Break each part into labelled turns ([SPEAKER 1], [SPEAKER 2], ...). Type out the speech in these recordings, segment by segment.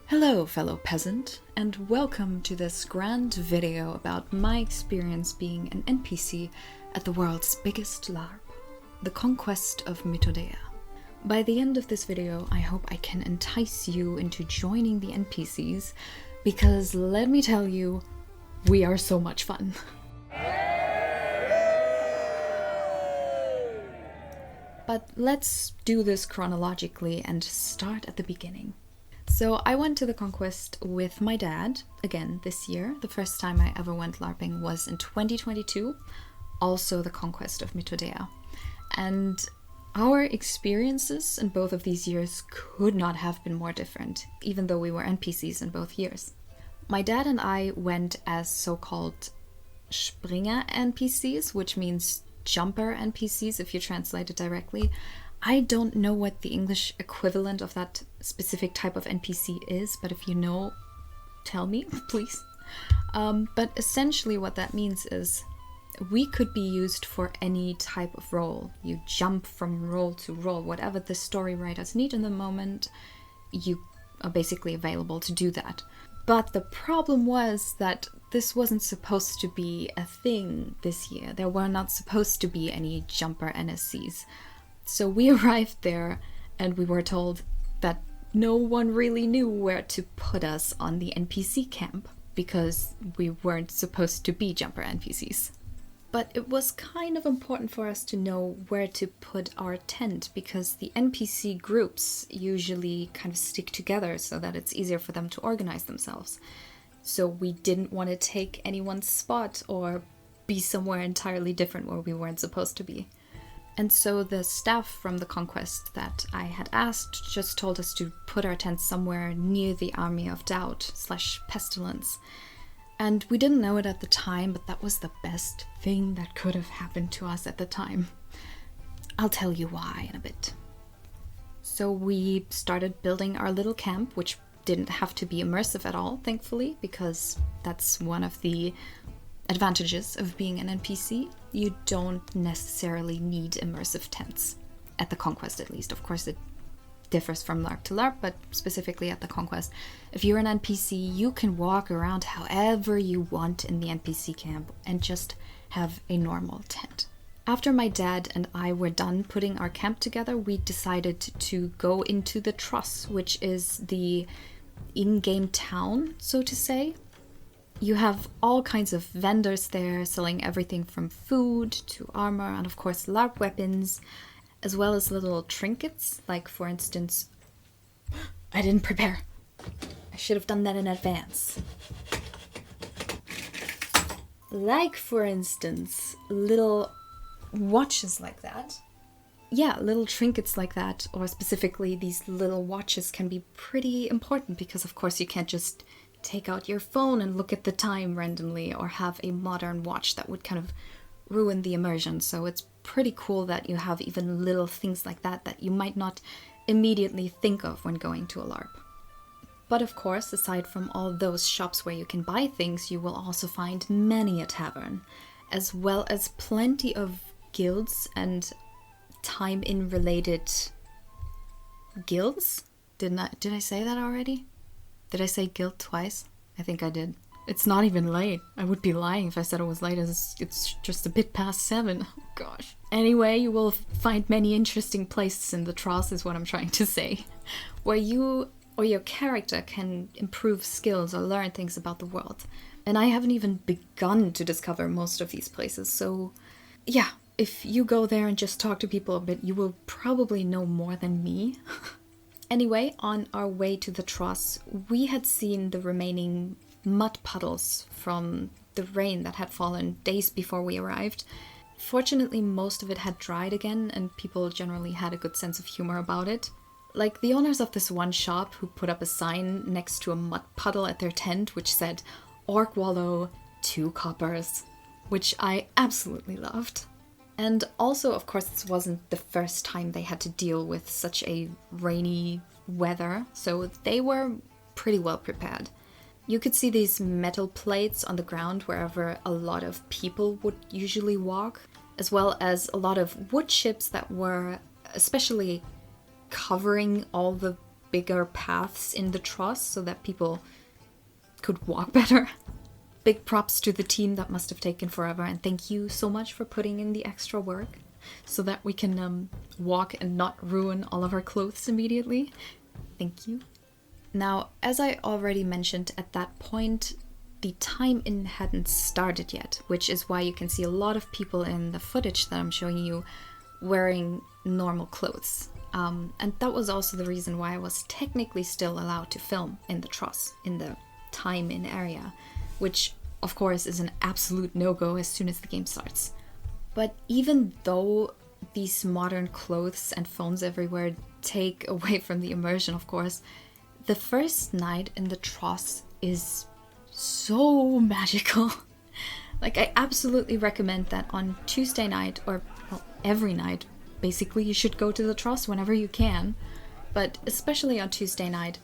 [SPEAKER 1] Hello, fellow peasant, and welcome to this grand video about my experience being an NPC at the world's biggest LARP, the Conquest of Mythodea. By the end of this video, I hope I can entice you into joining the NPCs, because let me tell you, we are so much fun. But let's do this chronologically and start at the beginning. So I went to the Conquest with my dad, again this year. The first time I ever went LARPing was in 2022, also the Conquest of Mythodea. And our experiences in both of these years could not have been more different, even though we were NPCs in both years. My dad and I went as so-called Springer NPCs, which means jumper NPCs if you translate it directly. I don't know what the English equivalent of that specific type of NPC is, but if you know, tell me, please. But essentially what that means is we could be used for any type of role. You jump from role to role, whatever the story writers need in the moment, you are basically available to do that. But the problem was that this wasn't supposed to be a thing this year. There were not supposed to be any jumper NSCs. So we arrived there and we were told that no one really knew where to put us on the NPC camp because we weren't supposed to be jumper NPCs. But it was kind of important for us to know where to put our tent because the NPC groups usually kind of stick together so that it's easier for them to organize themselves. So we didn't want to take anyone's spot or be somewhere entirely different where we weren't supposed to be. And so the staff from the Conquest that I had asked just told us to put our tents somewhere near the Army of Doubt / Pestilence. And we didn't know it at the time, but that was the best thing that could have happened to us at the time. I'll tell you why in a bit. So we started building our little camp, which didn't have to be immersive at all, thankfully, because that's one of the advantages of being an NPC. You don't necessarily need immersive tents, at the Conquest at least. Of course it differs from LARP to LARP, but specifically at the Conquest, if you're an NPC, you can walk around however you want in the NPC camp and just have a normal tent. After my dad and I were done putting our camp together, we decided to go into the Tross, which is the in-game town, so to say. You have all kinds of vendors there selling everything from food to armor and of course LARP weapons, as well as little trinkets, like for instance... I didn't prepare. I should have done that in advance. Like for instance, little watches like that. Yeah, little trinkets like that, or specifically these little watches can be pretty important because of course you can't just take out your phone and look at the time randomly or have a modern watch. That would kind of ruin the immersion. So it's pretty cool that you have even little things like that that you might not immediately think of when going to a LARP. But of course, aside from all those shops where you can buy things, you will also find many a tavern, as well as plenty of guilds and time-in related guilds. Did I say that already? Did I say guild twice? I think I did. It's not even late. I would be lying if I said it was late, as it's just a bit past 7. Oh gosh. Anyway, you will find many interesting places in the Tross, is what I'm trying to say, where you or your character can improve skills or learn things about the world. And I haven't even begun to discover most of these places, so yeah, if you go there and just talk to people a bit, you will probably know more than me. Anyway, on our way to the Tross, we had seen the remaining mud puddles from the rain that had fallen days before we arrived. Fortunately, most of it had dried again, and people generally had a good sense of humor about it. Like the owners of this one shop who put up a sign next to a mud puddle at their tent which said, "Orc Wallow, 2 coppers," which I absolutely loved. And also, of course, this wasn't the first time they had to deal with such a rainy weather, so they were pretty well prepared. You could see these metal plates on the ground wherever a lot of people would usually walk, as well as a lot of wood chips that were especially covering all the bigger paths in the Tross so that people could walk better. Big props to the team, that must have taken forever, and thank you so much for putting in the extra work so that we can walk and not ruin all of our clothes immediately. Thank you. Now, as I already mentioned, at that point, the time-in hadn't started yet, which is why you can see a lot of people in the footage that I'm showing you wearing normal clothes. And that was also the reason why I was technically still allowed to film in the Tross, in the time-in area, which of course is an absolute no-go as soon as the game starts. But even though these modern clothes and phones everywhere take away from the immersion, of course, the first night in the Tross is so magical. Like, I absolutely recommend that on Tuesday night, or well, every night, basically, you should go to the Tross whenever you can. But especially on Tuesday night,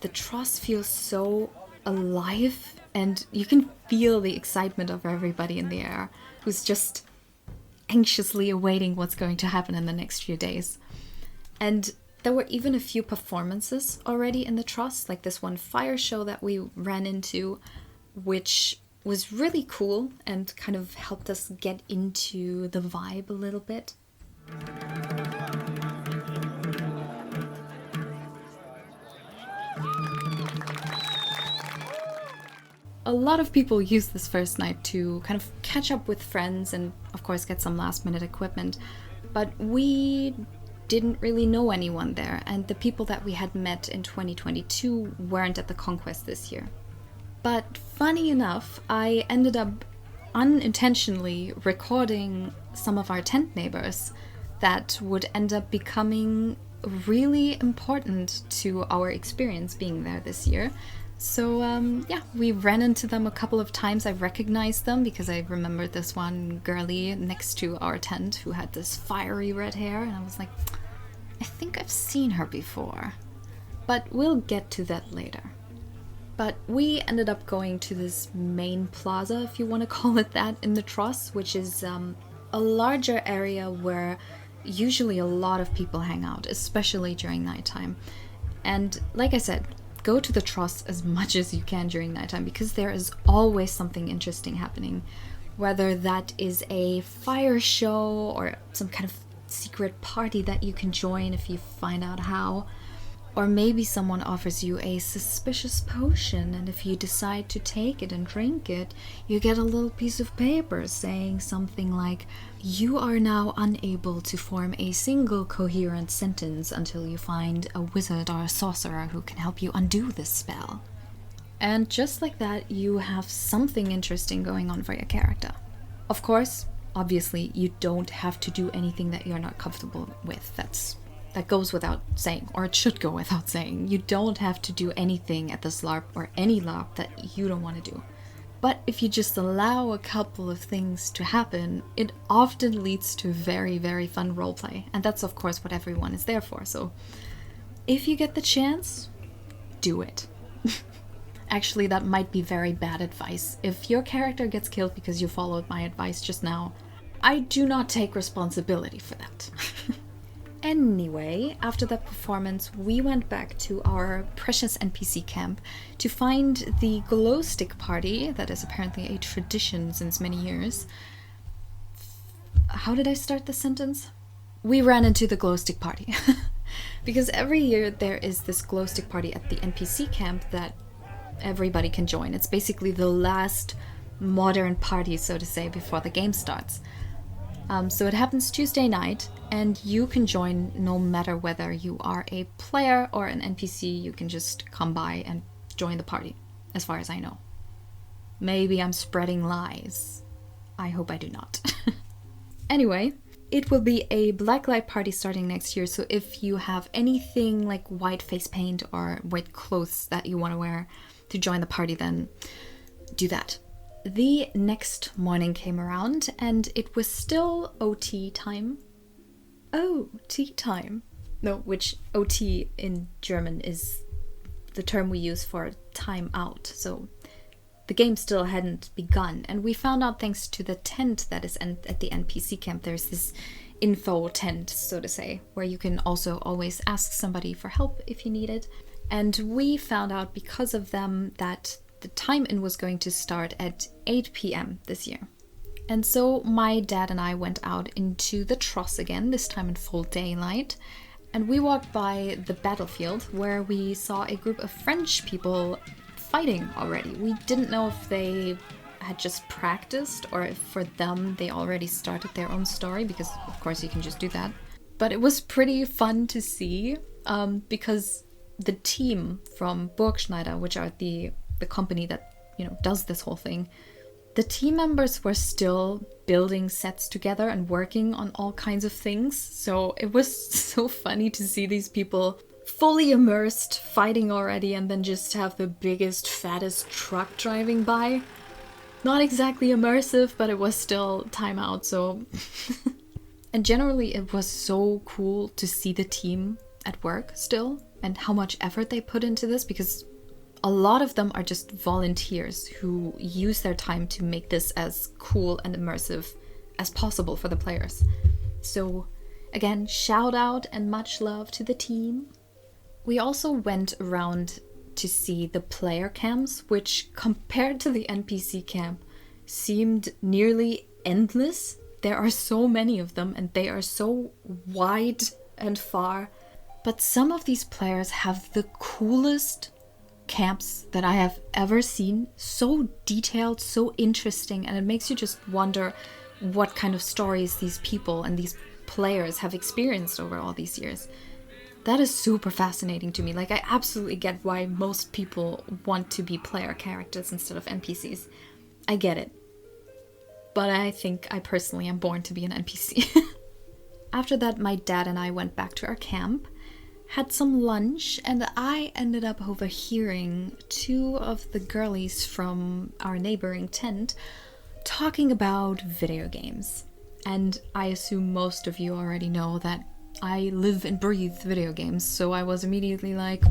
[SPEAKER 1] the Tross feels so alive, and you can feel the excitement of everybody in the air who's just anxiously awaiting what's going to happen in the next few days. And there were even a few performances already in the Tross, like this one fire show that we ran into, which was really cool and kind of helped us get into the vibe a little bit. A lot of people use this first night to kind of catch up with friends and of course get some last minute equipment, but we didn't really know anyone there, and the people that we had met in 2022 weren't at the Conquest this year. But funny enough, I ended up unintentionally recording some of our tent neighbors that would end up becoming really important to our experience being there this year. So yeah, we ran into them a couple of times. I recognized them because I remembered this one girlie next to our tent who had this fiery red hair, and I was like, I think I've seen her before. But we'll get to that later. But we ended up going to this main plaza, if you want to call it that, in the Tross, which is a larger area where usually a lot of people hang out, especially during nighttime. And like I said, go to the Tross as much as you can during nighttime because there is always something interesting happening. Whether that is a fire show or some kind of secret party that you can join if you find out how. Or maybe someone offers you a suspicious potion, and if you decide to take it and drink it, you get a little piece of paper saying something like, "You are now unable to form a single coherent sentence until you find a wizard or a sorcerer who can help you undo this spell." And just like that, you have something interesting going on for your character. Of course, obviously, you don't have to do anything that you're not comfortable with. That goes without saying, or it should go without saying. You don't have to do anything at this LARP or any LARP that you don't want to do. But if you just allow a couple of things to happen, it often leads to very, very fun roleplay. And that's of course what everyone is there for. So if you get the chance, do it. Actually, that might be very bad advice. If your character gets killed because you followed my advice just now, I do not take responsibility for that. Anyway, after that performance, we went back to our precious NPC camp to find the glow stick party that is apparently a tradition since many years. How did I start the sentence? We ran into the glow stick party. Because every year there is this glow stick party at the NPC camp that everybody can join. It's basically the last modern party, so to say, before the game starts. So it happens Tuesday night, and you can join no matter whether you are a player or an NPC. You can just come by and join the party, as far as I know. Maybe I'm spreading lies. I hope I do not. Anyway, it will be a blacklight party starting next year, so if you have anything like white face paint or white clothes that you want to wear to join the party, then do that. The next morning came around and it was still OT time. Oh, tea time. No, which OT in German is the term we use for time out. So the game still hadn't begun. And we found out, thanks to the tent that is at the NPC camp, there's this info tent, so to say, where you can also always ask somebody for help if you need it. And we found out because of them that the time-in was going to start at 8 p.m. this year. And so my dad and I went out into the Tross again, this time in full daylight. And we walked by the battlefield where we saw a group of French people fighting already. We didn't know if they had just practiced or if for them they already started their own story, because of course you can just do that. But it was pretty fun to see because the team from Burgschneider, which are the company that, does this whole thing, the team members were still building sets together and working on all kinds of things. So it was so funny to see these people fully immersed, fighting already, and then just have the biggest, fattest truck driving by. Not exactly immersive, but it was still time out, so... And generally it was so cool to see the team at work still, and how much effort they put into this, because a lot of them are just volunteers who use their time to make this as cool and immersive as possible for the players. So again, shout out and much love to the team. We also went around to see the player camps, which compared to the NPC camp seemed nearly endless. There are so many of them and they are so wide and far. But some of these players have the coolest camps that I have ever seen. So detailed, so interesting, and it makes you just wonder what kind of stories these people and these players have experienced over all these years. That is super fascinating to me. Like, I absolutely get why most people want to be player characters instead of NPCs. I get it. But I think I personally am born to be an NPC. After that, my dad and I went back to our camp, had some lunch, and I ended up overhearing two of the girlies from our neighboring tent talking about video games. And I assume most of you already know that I live and breathe video games, so I was immediately like,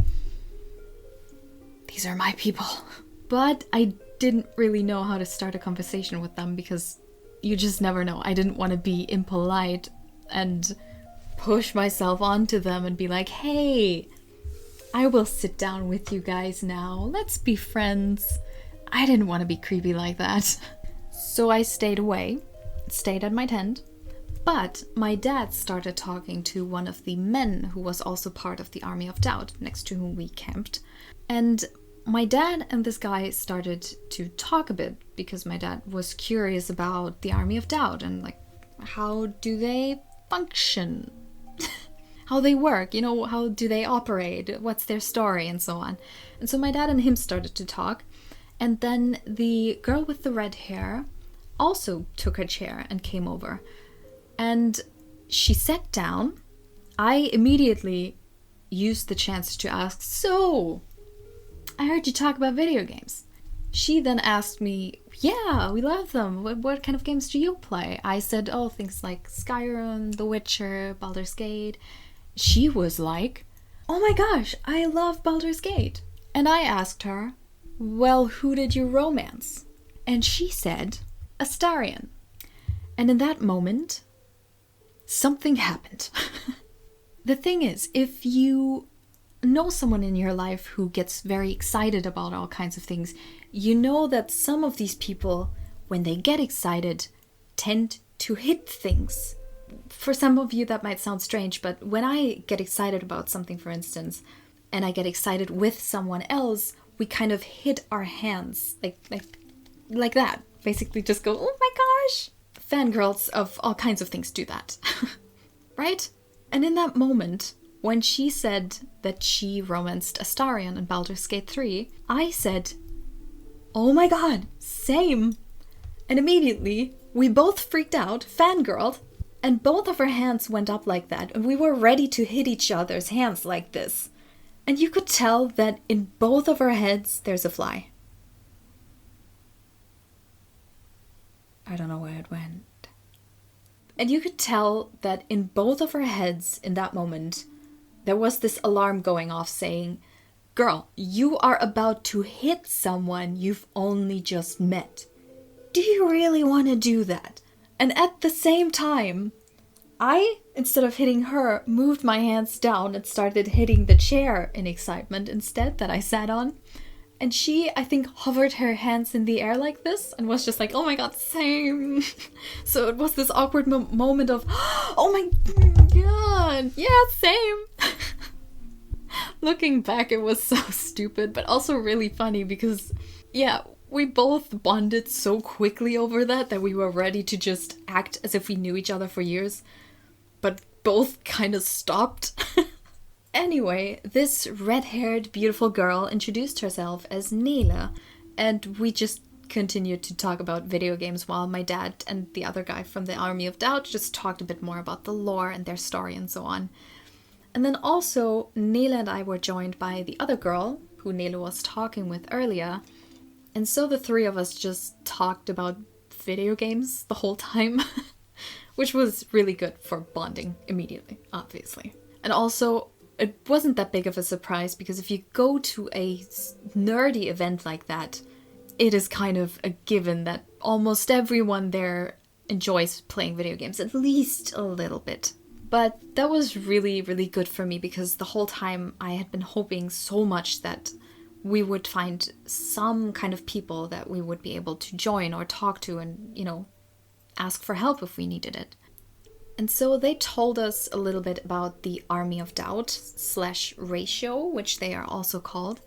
[SPEAKER 1] these are my people. But I didn't really know how to start a conversation with them because you just never know. I didn't want to be impolite and push myself onto them and be like, hey, I will sit down with you guys now. Let's be friends. I didn't want to be creepy like that. So I stayed away, stayed at my tent. But my dad started talking to one of the men who was also part of the Army of Doubt, next to whom we camped. And my dad and this guy started to talk a bit because my dad was curious about the Army of Doubt and like, how do they function? How they work, how do they operate? What's their story and so on. And so my dad and him started to talk. And then the girl with the red hair also took her chair and came over. And she sat down. I immediately used the chance to ask, so, I heard you talk about video games. She then asked me, yeah, we love them. What kind of games do you play? I said, oh, things like Skyrim, The Witcher, Baldur's Gate. She was like, oh my gosh, I love Baldur's Gate. And I asked her, well, who did you romance? And she said, Astarion. And in that moment, something happened. The thing is, if you know someone in your life who gets very excited about all kinds of things, you know that some of these people, when they get excited, tend to hit things. For some of you that might sound strange, but when I get excited about something, for instance, and I get excited with someone else, we kind of hit our hands like that. Basically just go, oh my gosh. Fangirls of all kinds of things do that. Right? And in that moment, when she said that she romanced Astarion in Baldur's Gate 3, I said, oh my god, same. And immediately, we both freaked out, fangirled, and both of our hands went up like that, and we were ready to hit each other's hands like this. And you could tell that in both of our heads, there's a fly. I don't know where it went. And you could tell that in both of our heads in that moment, there was this alarm going off saying, girl, you are about to hit someone you've only just met. Do you really want to do that? And at the same time, I, instead of hitting her, moved my hands down and started hitting the chair in excitement instead that I sat on. And she, I think, hovered her hands in the air like this and was just like, oh my god, same. So it was this awkward moment of, oh my god, yeah, same. Looking back, it was so stupid, but also really funny because, yeah, we both bonded so quickly over that we were ready to just act as if we knew each other for years, but both kind of stopped. Anyway, this red-haired, beautiful girl introduced herself as Nele, and we just continued to talk about video games while my dad and the other guy from the Army of Doubt just talked a bit more about the lore and their story and so on. And then also, Nele and I were joined by the other girl, who Nele was talking with earlier, and so the three of us just talked about video games the whole time, which was really good for bonding immediately, obviously. And also, it wasn't that big of a surprise because if you go to a nerdy event like that, it is kind of a given that almost everyone there enjoys playing video games, at least a little bit. But that was really, really good for me because the whole time I had been hoping so much that we would find some kind of people that we would be able to join or talk to and, ask for help if we needed it. And so they told us a little bit about the Army of Doubt / Ratio, which they are also called.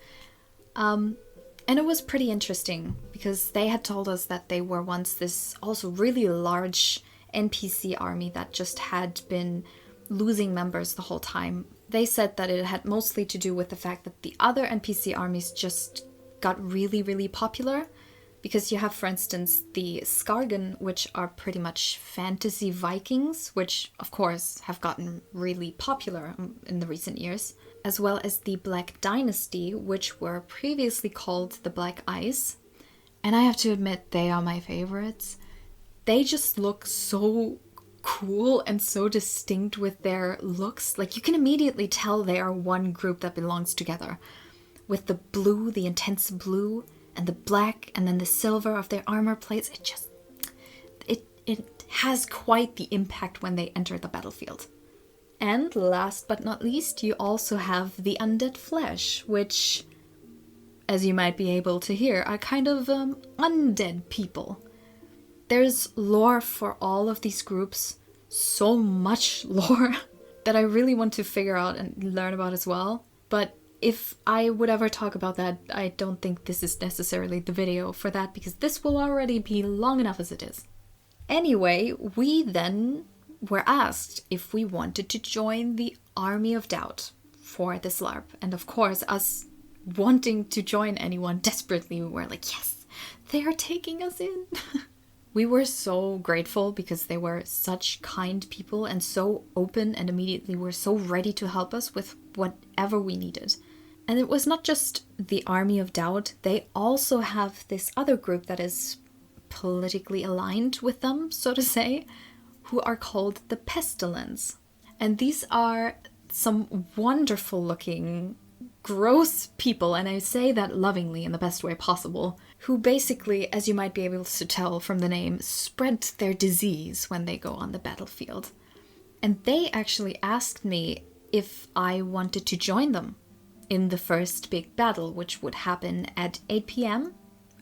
[SPEAKER 1] And it was pretty interesting because they had told us that they were once this also really large NPC army that just had been losing members the whole time. They said that it had mostly to do with the fact that the other NPC armies just got really, really popular. Because you have, for instance, the Skargen, which are pretty much fantasy Vikings, which, of course, have gotten really popular in the recent years, as well as the Black Dynasty, which were previously called the Black Ice. And I have to admit, they are my favorites. They just look so cool and so distinct with their looks. Like, you can immediately tell they are one group that belongs together. With the blue, the intense blue, and the black, and then the silver of their armor plates, it has quite the impact when they enter the battlefield. And last but not least, you also have the undead flesh, which, as you might be able to hear, are kind of undead people. There's lore for all of these groups, so much lore, that I really want to figure out and learn about as well, but if I would ever talk about that, I don't think this is necessarily the video for that because this will already be long enough as it is. Anyway, we then were asked if we wanted to join the Army of Doubt for this LARP. And of course, us wanting to join anyone desperately, we were like, yes, they are taking us in. We were so grateful because they were such kind people and so open and immediately were so ready to help us with whatever we needed. And it was not just the Army of Doubt, they also have this other group that is politically aligned with them, so to say, who are called the Pestilence. And these are some wonderful looking, gross people, and I say that lovingly in the best way possible, who basically, as you might be able to tell from the name, spread their disease when they go on the battlefield. And they actually asked me if I wanted to join them in the first big battle, which would happen at 8 p.m.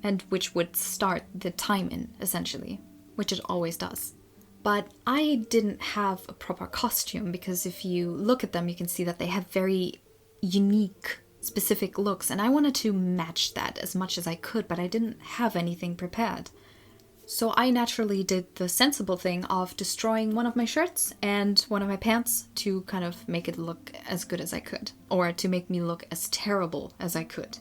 [SPEAKER 1] and which would start the time in, essentially, which it always does. But I didn't have a proper costume because if you look at them, you can see that they have very unique, specific looks, and I wanted to match that as much as I could, but I didn't have anything prepared. So I naturally did the sensible thing of destroying one of my shirts and one of my pants to kind of make it look as good as I could, or to make me look as terrible as I could,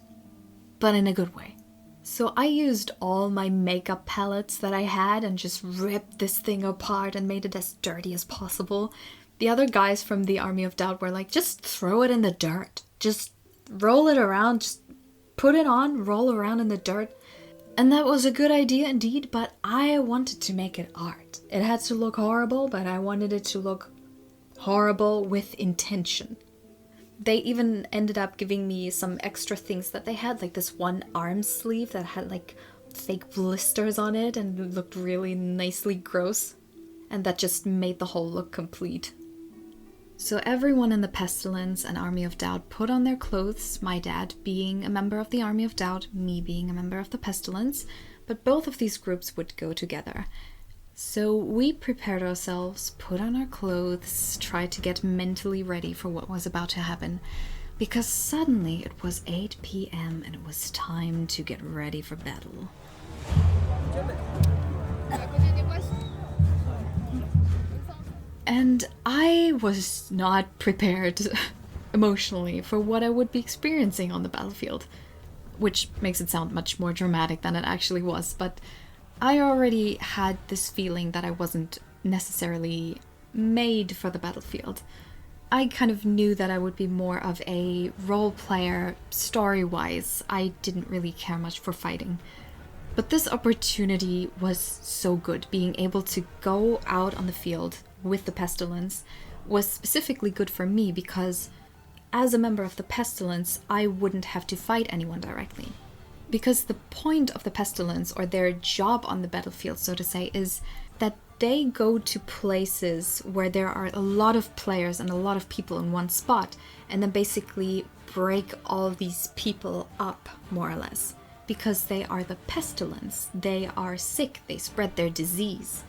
[SPEAKER 1] but in a good way. So I used all my makeup palettes that I had and just ripped this thing apart and made it as dirty as possible. The other guys from the Army of Doubt were like, just throw it in the dirt. Just roll it around, just put it on, roll around in the dirt. And that was a good idea indeed, but I wanted to make it art. It had to look horrible, but I wanted it to look horrible with intention. They even ended up giving me some extra things that they had, like this one arm sleeve that had like fake blisters on it and it looked really nicely gross. and that just made the whole look complete. So everyone in the Pestilence and Army of Doubt put on their clothes, my dad being a member of the Army of Doubt, me being a member of the Pestilence, but both of these groups would go together. So we prepared ourselves, put on our clothes, tried to get mentally ready for what was about to happen, because suddenly it was 8 p.m. and it was time to get ready for battle. And I was not prepared emotionally for what I would be experiencing on the battlefield, which makes it sound much more dramatic than it actually was, but I already had this feeling that I wasn't necessarily made for the battlefield. I kind of knew that I would be more of a role player story-wise. I didn't really care much for fighting. But this opportunity was so good. Being able to go out on the field with the Pestilence was specifically good for me because as a member of the Pestilence, I wouldn't have to fight anyone directly. Because the point of the Pestilence, or their job on the battlefield, so to say, is that they go to places where there are a lot of players and a lot of people in one spot, and then basically break all these people up, more or less. Because they are the Pestilence, they are sick, they spread their disease.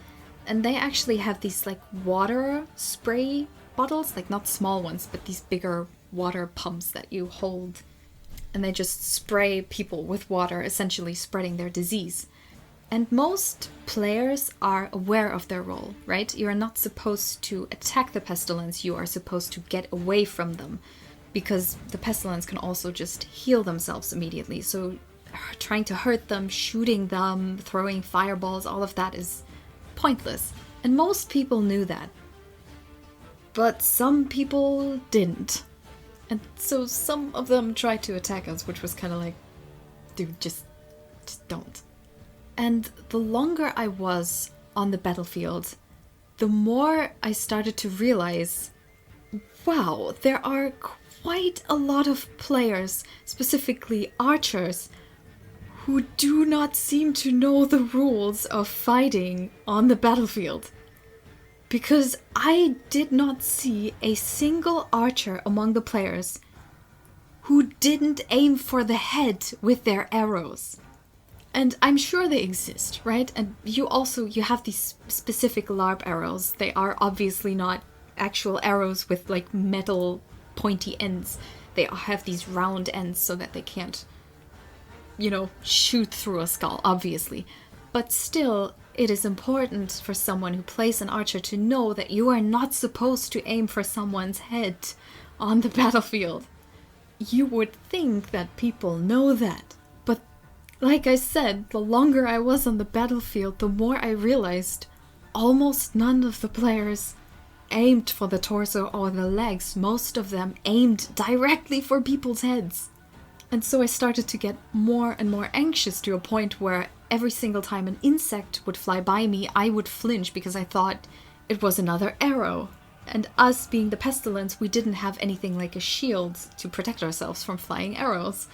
[SPEAKER 1] And they actually have these like water spray bottles, like not small ones, but these bigger water pumps that you hold. And they just spray people with water, essentially spreading their disease. And most players are aware of their role, right? You are not supposed to attack the Pestilence, you are supposed to get away from them. Because the Pestilence can also just heal themselves immediately. So trying to hurt them, shooting them, throwing fireballs, all of that is pointless. And most people knew that. But some people didn't. And so some of them tried to attack us, which was kind of like, dude, just don't. And the longer I was on the battlefield, the more I started to realize, wow, there are quite a lot of players, specifically archers, who do not seem to know the rules of fighting on the battlefield. Because I did not see a single archer among the players who didn't aim for the head with their arrows. And I'm sure they exist, right? And you have these specific LARP arrows. They are obviously not actual arrows with like metal pointy ends. They have these round ends so that they can't, shoot through a skull, obviously. But still, it is important for someone who plays an archer to know that you are not supposed to aim for someone's head on the battlefield. You would think that people know that. But like I said, the longer I was on the battlefield, the more I realized almost none of the players aimed for the torso or the legs. Most of them aimed directly for people's heads. And so I started to get more and more anxious to a point where every single time an insect would fly by me, I would flinch because I thought it was another arrow. And us being the Pestilence, we didn't have anything like a shield to protect ourselves from flying arrows.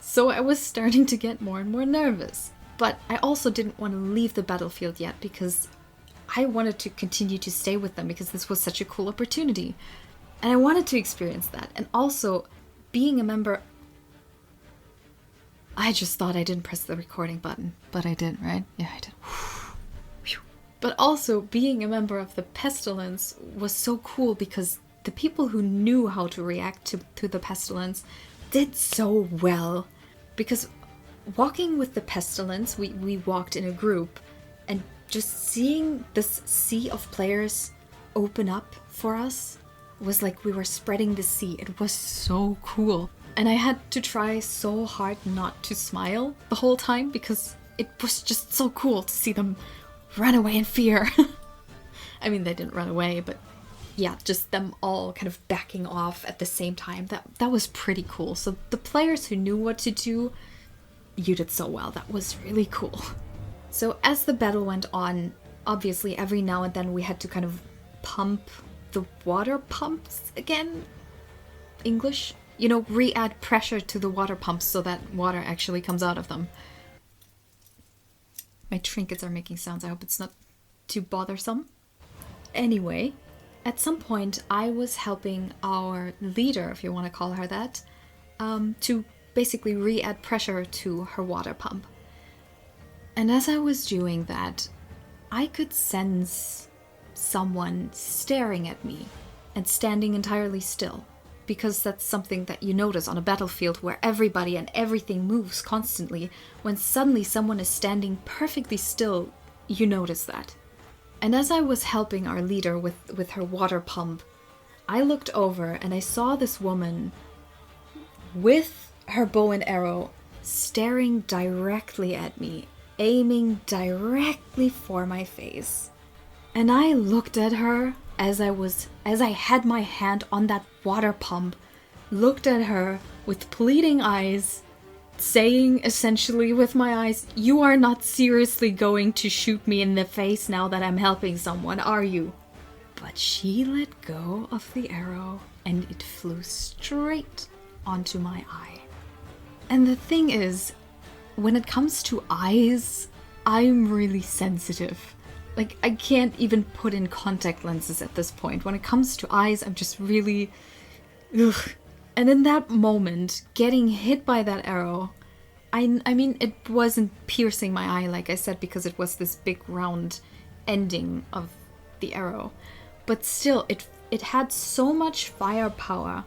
[SPEAKER 1] So I was starting to get more and more nervous. But I also didn't want to leave the battlefield yet because I wanted to continue to stay with them because this was such a cool opportunity. And I wanted to experience that. And also, being a member... I just thought I didn't press the recording button, but I did, right? Yeah, I did. But also, being a member of the Pestilence was so cool because the people who knew how to react to the Pestilence did so well. Because walking with the Pestilence, we walked in a group, and just seeing this sea of players open up for us was like we were spreading the sea. It was so cool. And I had to try so hard not to smile the whole time because it was just so cool to see them run away in fear. I mean, they didn't run away, but yeah, just them all kind of backing off at the same time. That was pretty cool. So the players who knew what to do, you did so well. That was really cool. So as the battle went on, obviously every now and then we had to kind of pump the water pumps again. English? Re-add pressure to the water pumps so that water actually comes out of them. My trinkets are making sounds. I hope it's not too bothersome. Anyway, at some point I was helping our leader, if you want to call her that, to basically re-add pressure to her water pump. And as I was doing that, I could sense someone staring at me and standing entirely still. Because that's something that you notice on a battlefield where everybody and everything moves constantly. When suddenly someone is standing perfectly still, you notice that. And as I was helping our leader with her water pump, I looked over and I saw this woman with her bow and arrow staring directly at me, aiming directly for my face. And I looked at her as I had my hand on that water pump, looked at her with pleading eyes, saying essentially with my eyes, "You are not seriously going to shoot me in the face now that I'm helping someone, are you?" But she let go of the arrow and it flew straight onto my eye. And the thing is, when it comes to eyes, I'm really sensitive. Like, I can't even put in contact lenses at this point. When it comes to eyes, I'm just really... ugh. And in that moment, getting hit by that arrow, I mean, it wasn't piercing my eye, like I said, because it was this big round ending of the arrow. But still, it had so much firepower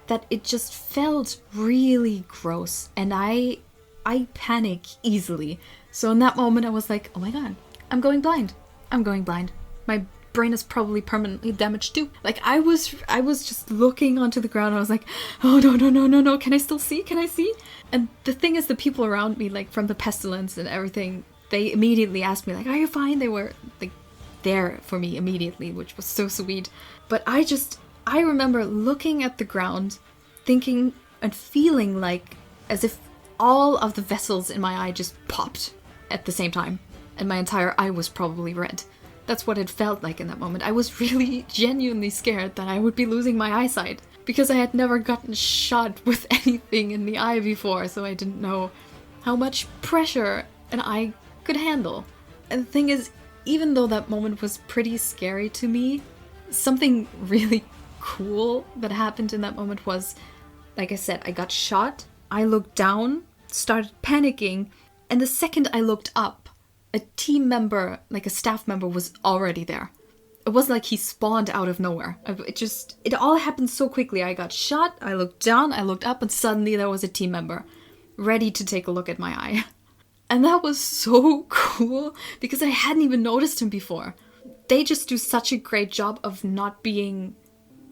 [SPEAKER 1] that it just felt really gross. And I panic easily. So in that moment, I was like, oh my god, I'm going blind. I'm going blind. My brain is probably permanently damaged too. Like, I was just looking onto the ground. I was like, oh no. Can I still see? Can I see? And the thing is, the people around me, like from the pestilence and everything, they immediately asked me like, are you fine? They were like there for me immediately, which was so sweet. But I remember looking at the ground, thinking and feeling like as if all of the vessels in my eye just popped at the same time. And my entire eye was probably red. That's what it felt like in that moment. I was really genuinely scared that I would be losing my eyesight. Because I had never gotten shot with anything in the eye before, so I didn't know how much pressure an eye could handle. And the thing is, even though that moment was pretty scary to me, something really cool that happened in that moment was, like I said, I got shot, I looked down, started panicking, and the second I looked up, a team member, like a staff member, was already there. It wasn't like he spawned out of nowhere. It all happened so quickly. I got shot, I looked down, I looked up, and suddenly there was a team member ready to take a look at my eye. And that was so cool because I hadn't even noticed him before. They just do such a great job of not being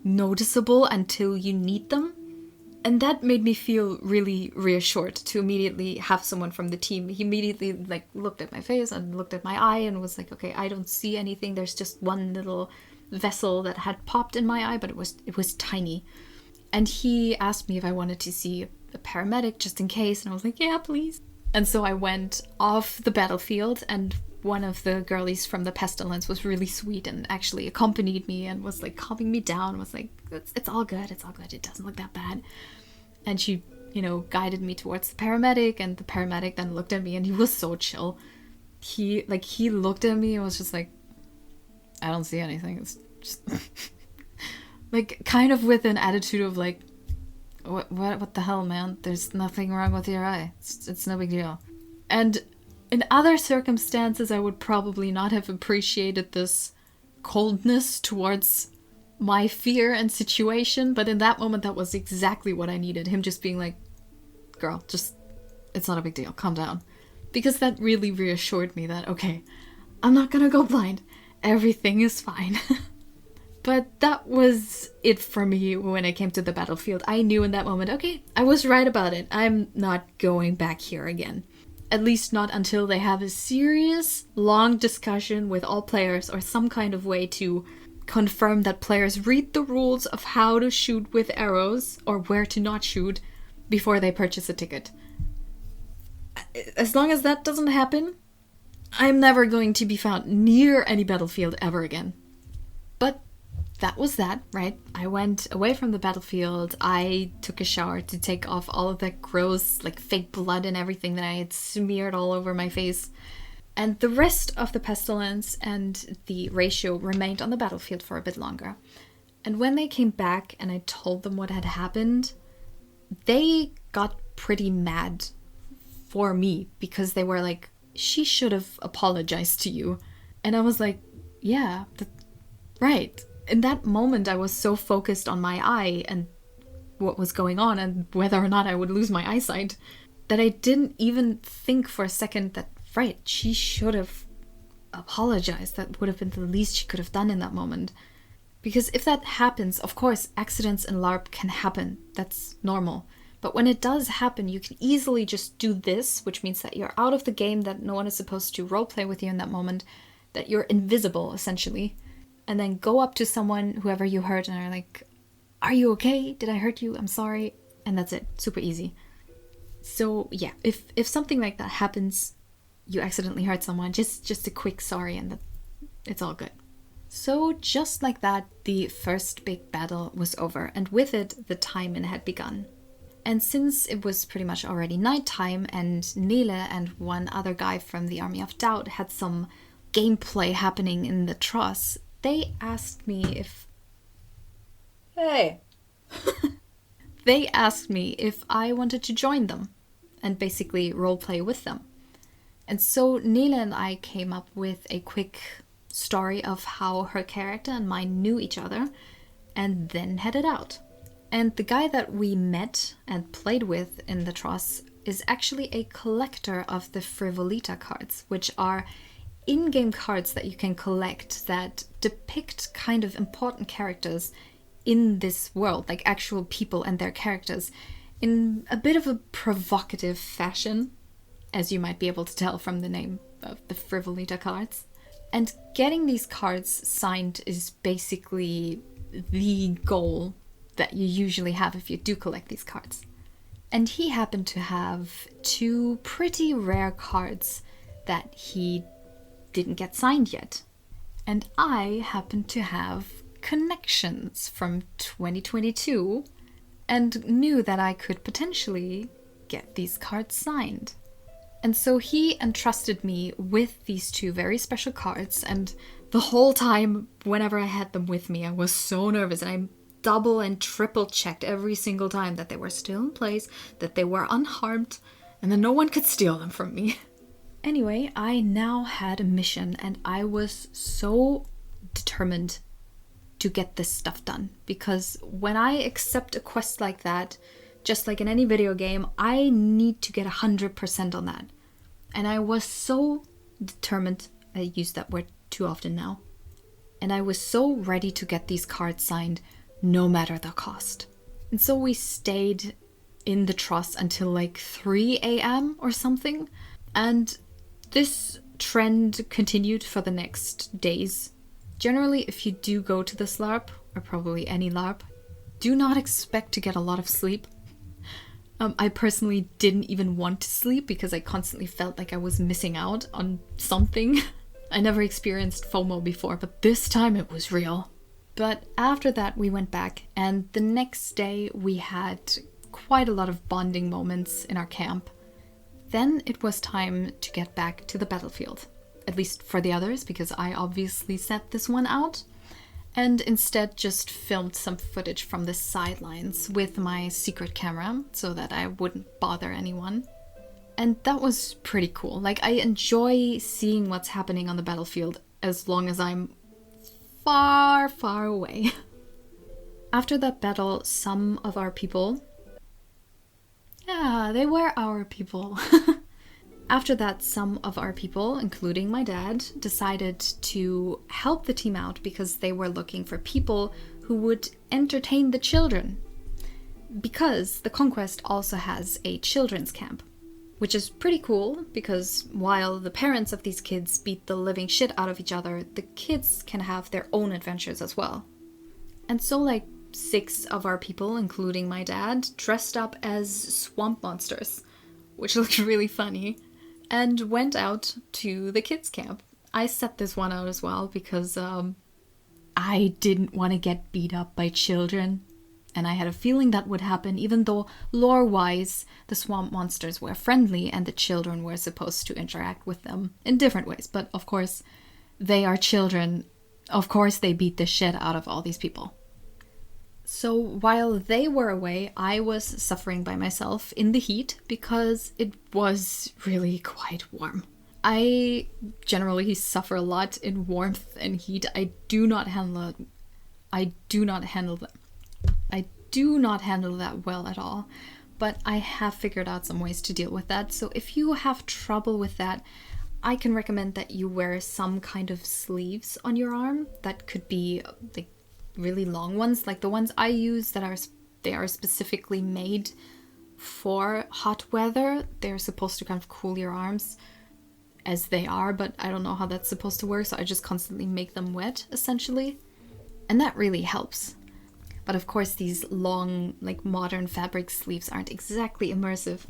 [SPEAKER 1] noticeable until you need them. And that made me feel really reassured to immediately have someone from the team. He immediately like looked at my face and looked at my eye and was like, okay, I don't see anything. There's just one little vessel that had popped in my eye, but it was tiny. And he asked me if I wanted to see a paramedic just in case. And I was like, yeah, please. And so I went off the battlefield, and one of the girlies from the pestilence was really sweet and actually accompanied me and was like calming me down, was like, it's all good, it doesn't look that bad. And she, guided me towards the paramedic, and the paramedic then looked at me and he was so chill. He looked at me and was just like, I don't see anything. It's just like kind of with an attitude of like, what the hell, man? There's nothing wrong with your eye. It's no big deal. And in other circumstances, I would probably not have appreciated this coldness towards my fear and situation, but in that moment, that was exactly what I needed. Him just being like, girl, it's not a big deal, calm down. Because that really reassured me that, okay, I'm not gonna go blind. Everything is fine. But that was it for me when I came to the battlefield. I knew in that moment, okay, I was right about it. I'm not going back here again. At least not until they have a serious, long discussion with all players or some kind of way to confirm that players read the rules of how to shoot with arrows or where to not shoot before they purchase a ticket. As long as that doesn't happen, I'm never going to be found near any battlefield ever again. But that was that, right? I went away from the battlefield. I took a shower to take off all of that gross, like fake blood and everything that I had smeared all over my face. And the rest of the pestilence and the ratio remained on the battlefield for a bit longer. And when they came back and I told them what had happened, they got pretty mad for me because they were like, she should have apologized to you. And I was like, yeah, right. In that moment, I was so focused on my eye and what was going on and whether or not I would lose my eyesight that I didn't even think for a second that, right, she should have apologized. That would have been the least she could have done in that moment. Because if that happens, of course, accidents in LARP can happen. That's normal. But when it does happen, you can easily just do this, which means that you're out of the game, that no one is supposed to roleplay with you in that moment, that you're invisible, essentially. And then go up to someone, whoever you hurt, and are like, are you okay? Did I hurt you? I'm sorry. And that's it. Super easy. So yeah, if something like that happens, you accidentally hurt someone, just a quick sorry and it's all good. So just like that, the first big battle was over, and with it, the time-in had begun. And since it was pretty much already nighttime and Nele and one other guy from the Army of Doubt had some gameplay happening in the Tross, they asked me if... Hey! They asked me if I wanted to join them and basically roleplay with them. And so Nele and I came up with a quick story of how her character and mine knew each other and then headed out. And the guy that we met and played with in the Tross is actually a collector of the Frivolita cards, which are in-game cards that you can collect that depict kind of important characters in this world, like actual people and their characters, in a bit of a provocative fashion, as you might be able to tell from the name of the Frivolita cards. And getting these cards signed is basically the goal that you usually have if you do collect these cards. And he happened to have 2 pretty rare cards that he didn't get signed yet. And I happened to have connections from 2022 and knew that I could potentially get these cards signed. And so he entrusted me with these 2 very special cards, and the whole time, whenever I had them with me, I was so nervous, and I double and triple checked every single time that they were still in place, that they were unharmed, and that no one could steal them from me. Anyway, I now had a mission, and I was so determined to get this stuff done, because when I accept a quest like that, just like in any video game, I need to get 100% on that. And I was so determined, I use that word too often now, and I was so ready to get these cards signed no matter the cost. And so we stayed in the Tross until like 3 a.m. or something, and this trend continued for the next days. Generally, if you do go to this LARP, or probably any LARP, do not expect to get a lot of sleep. I personally didn't even want to sleep because I constantly felt like I was missing out on something. I never experienced FOMO before, but this time it was real. But after that we went back, and the next day we had quite a lot of bonding moments in our camp. Then it was time to get back to the battlefield. At least for the others, because I obviously set this one out. And instead just filmed some footage from the sidelines with my secret camera so that I wouldn't bother anyone. And that was pretty cool. Like, I enjoy seeing what's happening on the battlefield as long as I'm far, far away. After that battle, some of our people... Yeah, they were our people. After that, some of our people, including my dad, decided to help the team out because they were looking for people who would entertain the children. Because the Conquest also has a children's camp, which is pretty cool because while the parents of these kids beat the living shit out of each other, the kids can have their own adventures as well. And so like 6 of our people, including my dad, dressed up as swamp monsters, which looked really funny, and went out to the kids' camp. I set this one out as well because I didn't want to get beat up by children. And I had a feeling that would happen, even though lore-wise, the swamp monsters were friendly and the children were supposed to interact with them in different ways. But of course, they are children. Of course, they beat the shit out of all these people. So while they were away, I was suffering by myself in the heat because it was really quite warm. I generally suffer a lot in warmth and heat. I do not handle that well at all, but I have figured out some ways to deal with that. So if you have trouble with that, I can recommend that you wear some kind of sleeves on your arm. That could be like really long ones, like the ones I use they are specifically made for hot weather. They're supposed to kind of cool your arms as they are, but I don't know how that's supposed to work, so I just constantly make them wet, essentially. And that really helps. But of course, these long, like modern fabric sleeves aren't exactly immersive.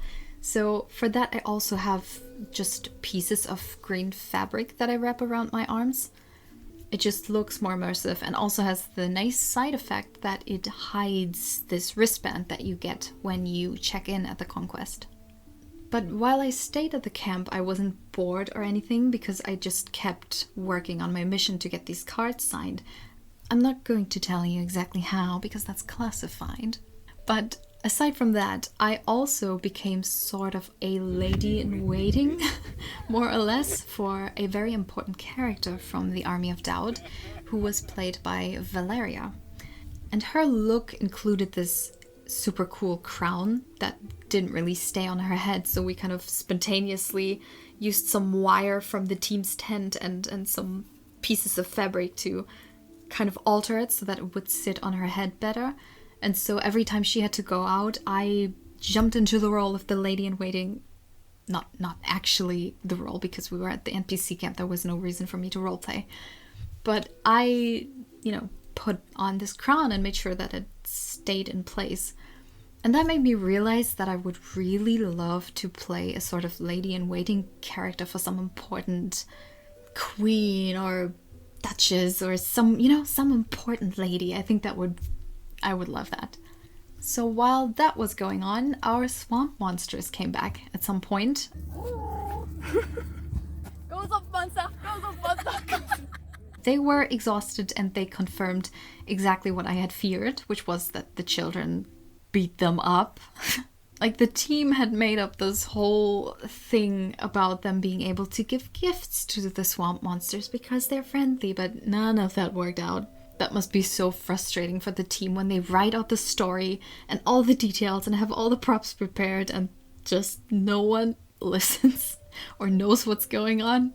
[SPEAKER 1] So for that, I also have just pieces of green fabric that I wrap around my arms. It just looks more immersive and also has the nice side effect that it hides this wristband that you get when you check in at the Conquest. But while I stayed at the camp, I wasn't bored or anything because I just kept working on my mission to get these cards signed. I'm not going to tell you exactly how because that's classified. But aside from that, I also became sort of a lady in waiting, more or less, for a very important character from the Army of Doubt, who was played by Valeria. And her look included this super cool crown that didn't really stay on her head, so we kind of spontaneously used some wire from the team's tent and some pieces of fabric to kind of alter it so that it would sit on her head better. And so every time she had to go out, I jumped into the role of the lady in waiting. Not actually the role, because we were at the NPC camp. There was no reason for me to roleplay. But I, put on this crown and made sure that it stayed in place. And that made me realize that I would really love to play a sort of lady in waiting character for some important queen or duchess or some important lady. I think I would love that. So while that was going on, our swamp monsters came back at some point. They were exhausted and they confirmed exactly what I had feared, which was that the children beat them up. Like the team had made up this whole thing about them being able to give gifts to the swamp monsters because they're friendly, but none of that worked out. That must be so frustrating for the team when they write out the story and all the details and have all the props prepared and just no one listens or knows what's going on.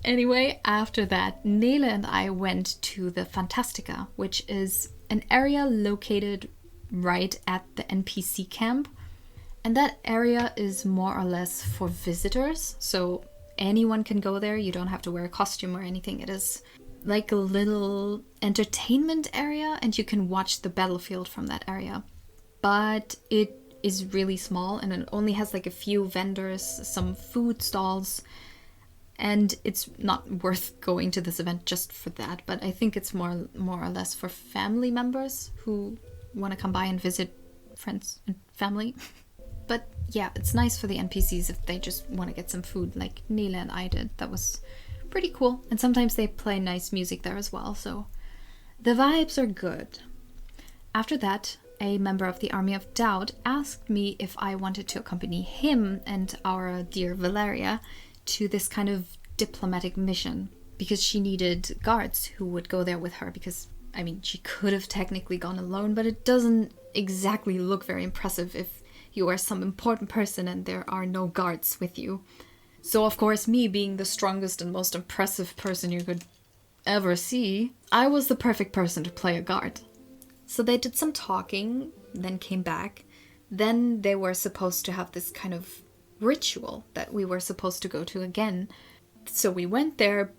[SPEAKER 1] Anyway, after that, Nele and I went to the Fantastica, which is an area located right at the NPC camp. And that area is more or less for visitors, so anyone can go there. You don't have to wear a costume or anything. It is like a little entertainment area and you can watch the battlefield from that area. But it is really small and it only has like a few vendors, some food stalls, and it's not worth going to this event just for that. But I think it's more or less for family members who want to come by and visit friends and family. But yeah, it's nice for the NPCs if they just want to get some food like Nila and I did. That was pretty cool. And sometimes they play nice music there as well, so the vibes are good. After that, a member of the Army of Doubt asked me if I wanted to accompany him and our dear Valeria to this kind of diplomatic mission because she needed guards who would go there with her because, I mean, she could have technically gone alone, but it doesn't exactly look very impressive if you are some important person and there are no guards with you. So of course, me being the strongest and most impressive person you could ever see, I was the perfect person to play a guard. So they did some talking, then came back. Then they were supposed to have this kind of ritual that we were supposed to go to again. So we went there,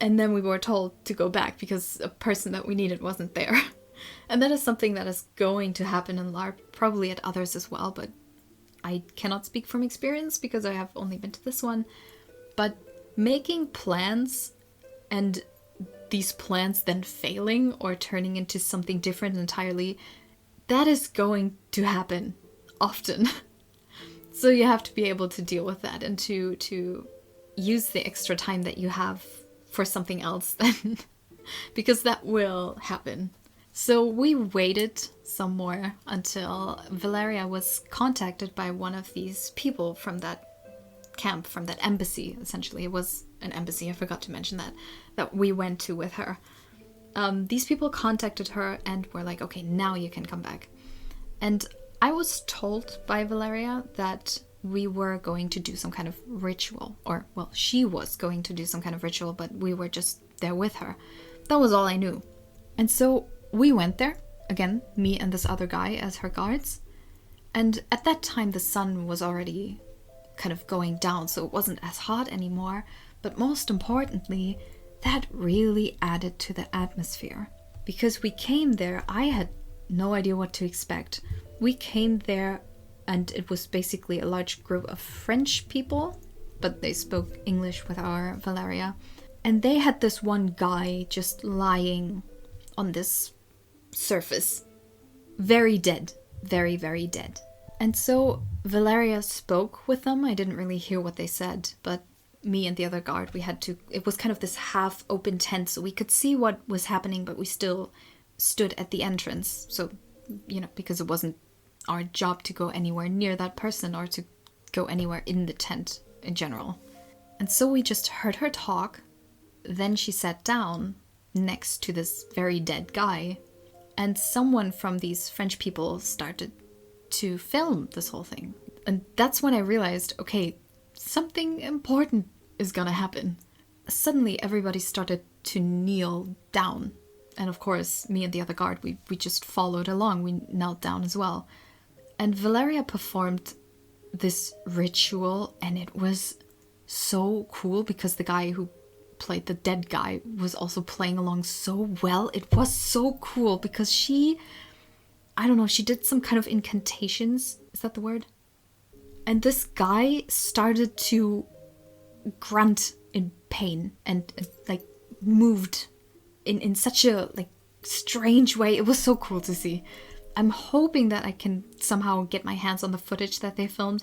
[SPEAKER 1] and then we were told to go back because a person that we needed wasn't there. And that is something that is going to happen in LARP, probably at others as well, but I cannot speak from experience because I have only been to this one. But making plans and these plans then failing or turning into something different entirely, that is going to happen often. So you have to be able to deal with that and to use the extra time that you have for something else then, because that will happen. So we waited some more until Valeria was contacted by one of these people from that camp, from that embassy, essentially. It was an embassy, I forgot to mention that we went to with her. These people contacted her and were like, okay, now you can come back. And I was told by Valeria that we were going to do some kind of ritual, or, well, she was going to do some kind of ritual, but we were just there with her. That was all I knew. And so we went there, again, me and this other guy as her guards. And at that time, the sun was already kind of going down, so it wasn't as hot anymore. But most importantly, that really added to the atmosphere. Because we came there, I had no idea what to expect. We came there and it was basically a large group of French people, but they spoke English with our Valeria. And they had this one guy just lying on this surface. Very dead. Very, very dead. And so Valeria spoke with them. I didn't really hear what they said, but me and the other guard, it was kind of this half open tent, so we could see what was happening, but we still stood at the entrance. So, because it wasn't our job to go anywhere near that person or to go anywhere in the tent in general. And so we just heard her talk. Then she sat down next to this very dead guy, and someone from these French people started to film this whole thing. And that's when I realized, okay, something important is gonna happen. Suddenly everybody started to kneel down. And of course, me and the other guard, we just followed along. We knelt down as well. And Valeria performed this ritual, and it was so cool because the guy who played the dead guy was also playing along so well. It was so cool because she did some kind of incantations. Is that the word? And this guy started to grunt in pain and like moved in such a like strange way. It was so cool to see. I'm hoping that I can somehow get my hands on the footage that they filmed.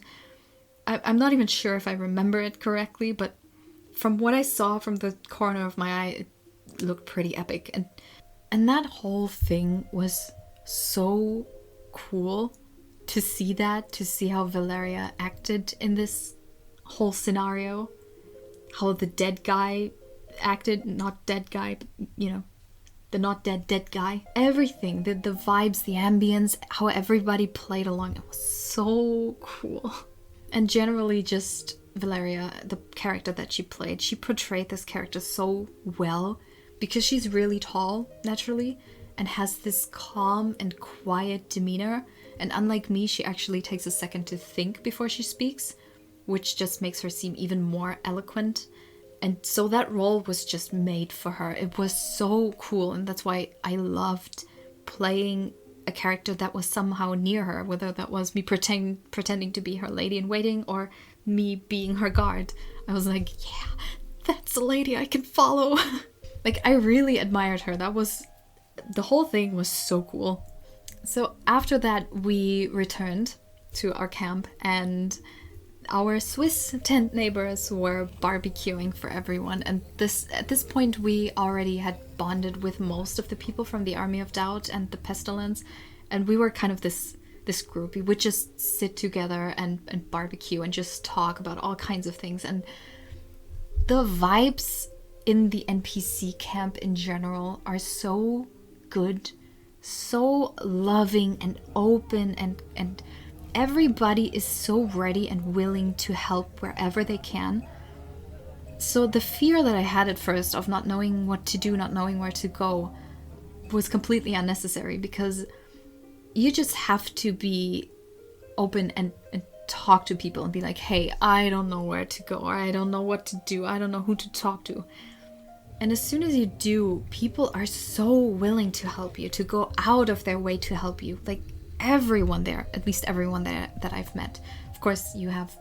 [SPEAKER 1] I'm not even sure if I remember it correctly, but from what I saw from the corner of my eye, it looked pretty epic. And that whole thing was so cool to see how Valeria acted in this whole scenario. How the dead guy acted, not dead guy, but, the not dead guy. Everything, the vibes, the ambience, how everybody played along, it was so cool. And generally just Valeria, the character that she played, she portrayed this character so well because she's really tall, naturally, and has this calm and quiet demeanor. And unlike me, she actually takes a second to think before she speaks, which just makes her seem even more eloquent. And so that role was just made for her. It was so cool, and that's why I loved playing a character that was somehow near her, whether that was me pretending to be her lady in waiting or me being her guard. I was like, yeah, that's a lady I can follow. Like, I really admired her. The whole thing was so cool. So after that, we returned to our camp, and our Swiss tent neighbors were barbecuing for everyone. And at this point, we already had bonded with most of the people from the Army of Doubt and the Pestilence, and we were kind of this group. We would just sit together and barbecue and just talk about all kinds of things. And the vibes in the NPC camp in general are so good, so loving and open, and everybody is so ready and willing to help wherever they can. So the fear that I had at first of not knowing what to do, not knowing where to go, was completely unnecessary, because you just have to be open and talk to people and be like, hey, I don't know where to go, or I don't know what to do, I don't know who to talk to. And as soon as you do, people are so willing to help you, to go out of their way to help you. Like, everyone there, at least everyone there that I've met. Of course, you have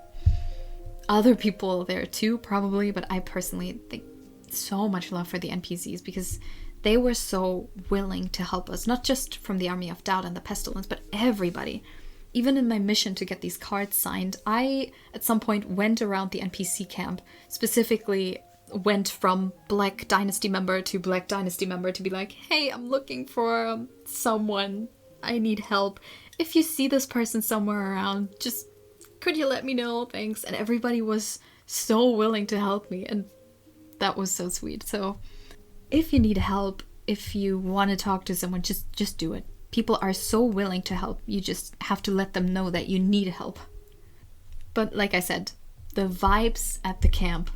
[SPEAKER 1] other people there too, probably, but I personally think so much love for the NPCs, because They were so willing to help us, not just from the Army of Doubt and the Pestilence, but everybody. Even in my mission to get these cards signed, I, at some point, went around the NPC camp, specifically went from Black Dynasty member to Black Dynasty member to be like, hey, I'm looking for someone. I need help. If you see this person somewhere around, just could you let me know? Thanks. And everybody was so willing to help me, and that was so sweet. So if you need help, if you want to talk to someone, just do it. People are so willing to help. You just have to let them know that you need help. But like I said, the vibes at the camp,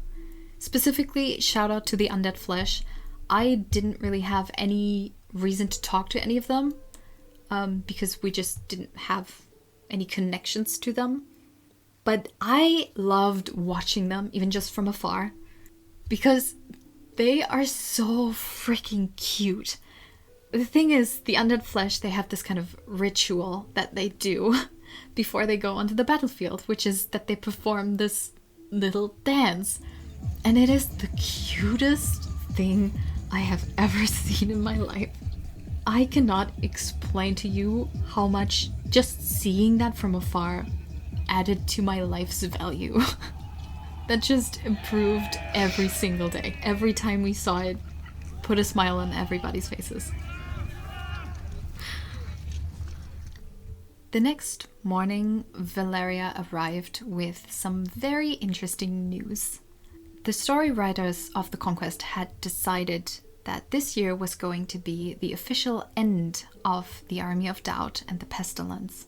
[SPEAKER 1] specifically shout out to the Undead Flesh. I didn't really have any reason to talk to any of them because we just didn't have any connections to them. But I loved watching them, even just from afar, because they are so freaking cute. The thing is, the Undead Flesh, they have this kind of ritual that they do before they go onto the battlefield, which is that they perform this little dance. And it is the cutest thing I have ever seen in my life. I cannot explain to you how much just seeing that from afar added to my life's value. That just improved every single day. Every time we saw it, put a smile on everybody's faces. The next morning, Valeria arrived with some very interesting news. The story writers of the Conquest had decided that this year was going to be the official end of the Army of Doubt and the Pestilence.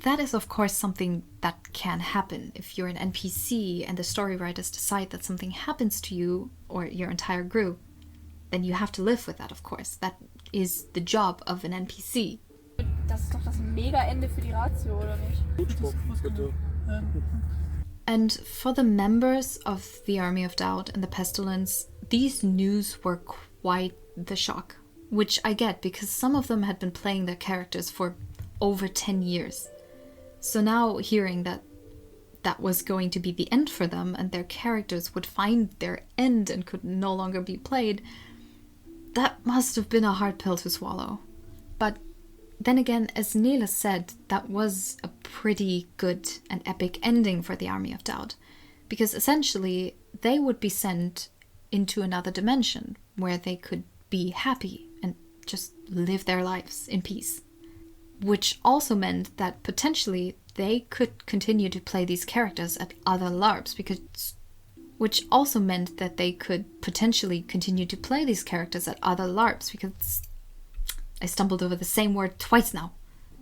[SPEAKER 1] That is, of course, something that can happen. If you're an NPC and the story writers decide that something happens to you or your entire group, then you have to live with that, of course. That is the job of an NPC.
[SPEAKER 2] Das ist doch das Mega-Ende für die Ratio, oder nicht?
[SPEAKER 1] And for the members of the Army of Doubt and the Pestilence, these news were quite the shock. Which I get, because some of them had been playing their characters for over 10 years. So now hearing that that was going to be the end for them and their characters would find their end and could no longer be played, that must have been a hard pill to swallow. But then again, as Nele said, that was a pretty good and epic ending for the Army of Doubt, because essentially they would be sent into another dimension where they could be happy and just live their lives in peace. Which also meant that potentially they could continue to play these characters at other LARPs, which also meant that they could potentially continue to play these characters at other LARPs, because I stumbled over the same word twice now.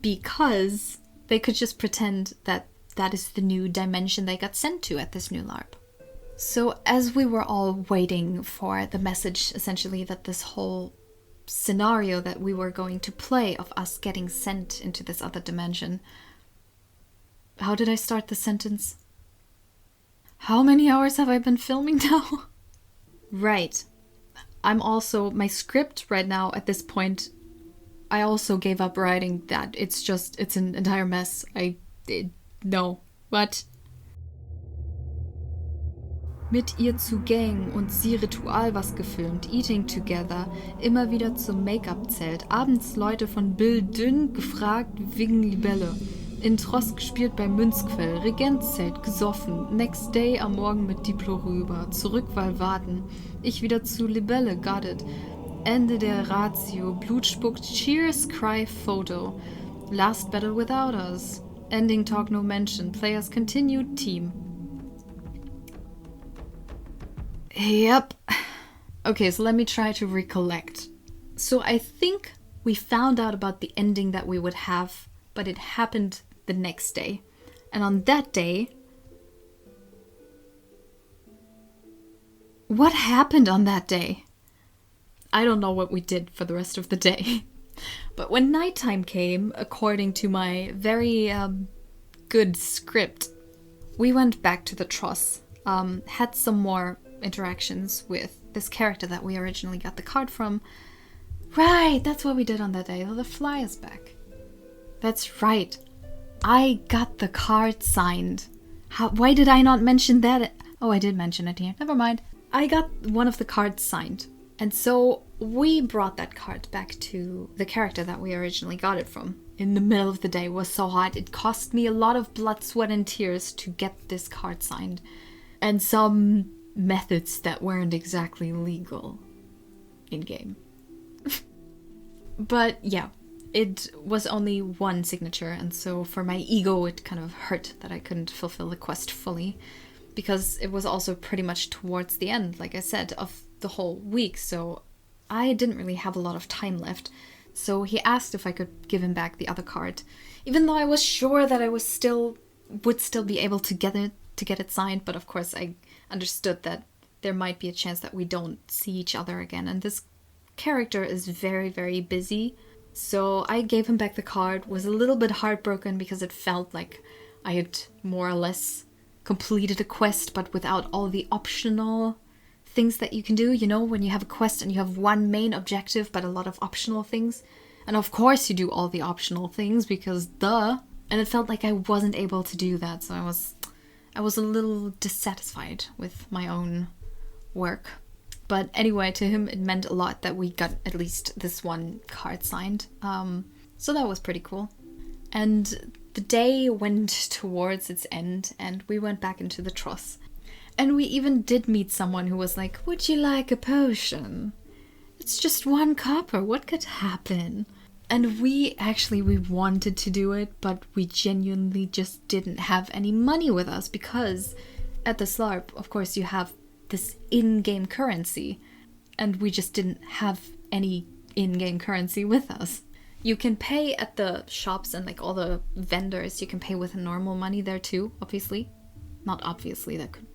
[SPEAKER 1] Because they could just pretend that that is the new dimension they got sent to at this new LARP. So as we were all waiting for the message, essentially, that this whole scenario that we were going to play of us getting sent into this other dimension. How did I start the sentence? How many hours have I been filming now? Right. My script right now at this point, I also gave up writing that. It's an entire mess. No. What? Mit ihr zu Gang und sie Ritual was gefilmt, Eating Together, immer wieder zum Make-up-Zelt, abends Leute von Bill Dünn gefragt wegen Libelle, in Tross gespielt bei Münzquell, Regenzzelt gesoffen, Next Day am Morgen mit Diplo rüber, zurück weil warten, ich wieder zu Libelle, got it, Ende der Ratio, Blut spuckt, Cheers, Cry, Photo, Last Battle Without Us, Ending Talk No Mention, Players Continued, Team. Yep. Okay, so let me try to recollect. So I think we found out about the ending that we would have, but it happened the next day. And on that day... What happened on that day? I don't know what we did for the rest of the day. But when nighttime came, according to my very good script, we went back to the Tross, had some more interactions with this character that we originally got the card from. Right, that's what we did on that day. The fly is back. That's right. I got the card signed. Why did I not mention that? Oh, I did mention it here. Never mind. I got one of the cards signed. And so we brought that card back to the character that we originally got it from. In the middle of the day. It was so hot. It cost me a lot of blood, sweat, and tears to get this card signed. And some methods that weren't exactly legal in-game. But yeah, it was only one signature, and so for my ego it kind of hurt that I couldn't fulfill the quest fully, because it was also pretty much towards the end, like I said, of the whole week, so I didn't really have a lot of time left. So he asked if I could give him back the other card, even though I was sure that I would still be able to get it signed, but of course I understood that there might be a chance that we don't see each other again, and this character is very, very busy. So I gave him back the card, was a little bit heartbroken because it felt like I had more or less completed a quest, but without all the optional things that you can do, you know, when you have a quest and you have one main objective but a lot of optional things. And of course you do all the optional things because duh. And it felt like I wasn't able to do that, so I was a little dissatisfied with my own work. But anyway, to him it meant a lot that we got at least this one card signed. So that was pretty cool. And the day went towards its end and we went back into the Tross. And we even did meet someone who was like, "Would you like a potion? It's just 1 copper, what could happen?" And we wanted to do it, but we genuinely just didn't have any money with us, because at the LARP, of course, you have this in-game currency, and we just didn't have any in-game currency with us. You can pay at the shops and like all the vendors, you can pay with normal money there too, obviously. Not obviously, that could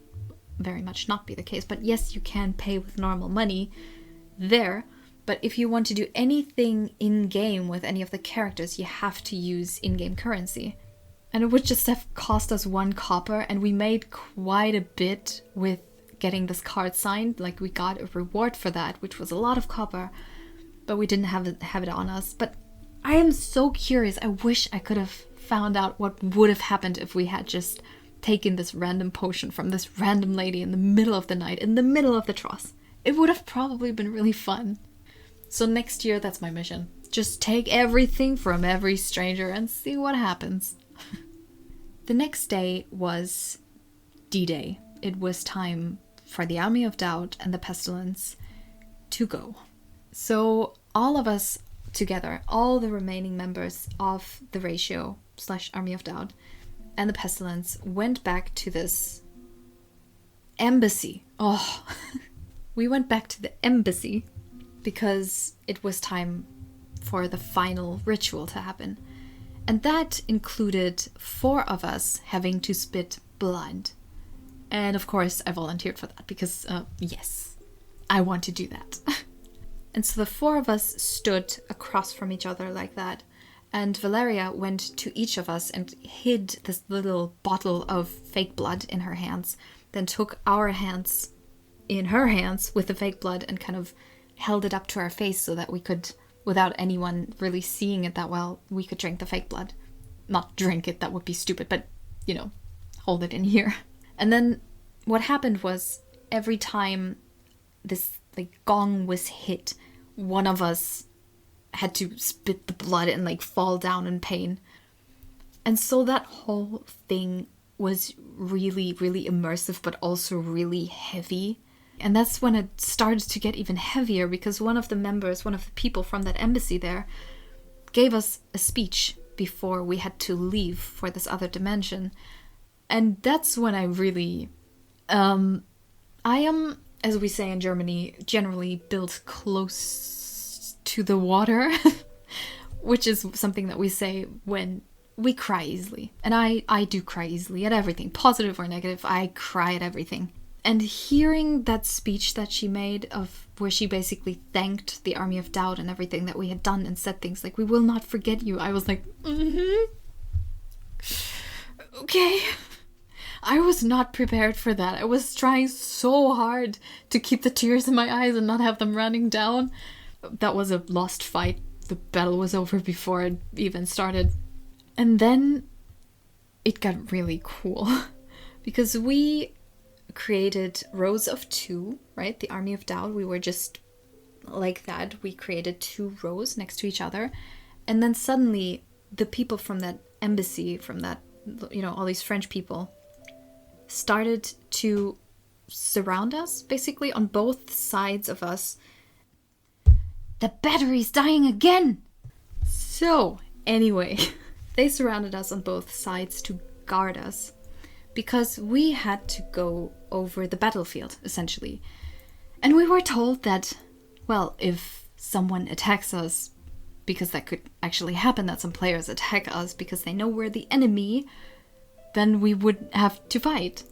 [SPEAKER 1] very much not be the case, but yes, you can pay with normal money there. But if you want to do anything in-game with any of the characters, you have to use in-game currency. And it would just have cost us 1 copper, and we made quite a bit with getting this card signed. Like, we got a reward for that, which was a lot of copper, but we didn't have it on us. But I am so curious. I wish I could have found out what would have happened if we had just taken this random potion from this random lady in the middle of the night, in the middle of the Tross. It would have probably been really fun. So next year, that's my mission. Just take everything from every stranger and see what happens. The next day was D-Day. It was time for the Army of Doubt and the Pestilence to go. So all of us together, all the remaining members of the Ratio / Army of Doubt and the Pestilence, went back to this embassy. Oh, we went back to the embassy because it was time for the final ritual to happen. And that included 4 of us having to spit blood. And of course, I volunteered for that because, yes, I want to do that. And so the 4 of us stood across from each other like that. And Valeria went to each of us and hid this little bottle of fake blood in her hands. Then took our hands in her hands with the fake blood and kind of held it up to our face so that we could, without anyone really seeing it that well, we could drink the fake blood. Not drink it, that would be stupid, but, you know, hold it in here. And then what happened was every time this like gong was hit, one of us had to spit the blood and like fall down in pain. And so that whole thing was really, really immersive, but also really heavy. And that's when it started to get even heavier, because one of the people from that embassy there, gave us a speech before we had to leave for this other dimension. And that's when I really... I am, as we say in Germany, generally built close to the water, which is something that we say when we cry easily. And I do cry easily at everything, positive or negative. I cry at everything. And hearing that speech that she made, of where she basically thanked the Army of Doubt and everything that we had done and said things like, "We will not forget you," I was like, okay. I was not prepared for that. I was trying so hard to keep the tears in my eyes and not have them running down. That was a lost fight. The battle was over before it even started. And then it got really cool because we created rows of 2, right? The Army of Doubt. We were just like that. We created 2 rows next to each other. And then suddenly the people from that embassy, from that, all these French people, started to surround us, basically, on both sides of us. The battery's dying again! So, anyway, they surrounded us on both sides to guard us. Because we had to go over the battlefield, essentially. And we were told that, well, if someone attacks us, because that could actually happen, that some players attack us because they know we're the enemy, then we would have to fight.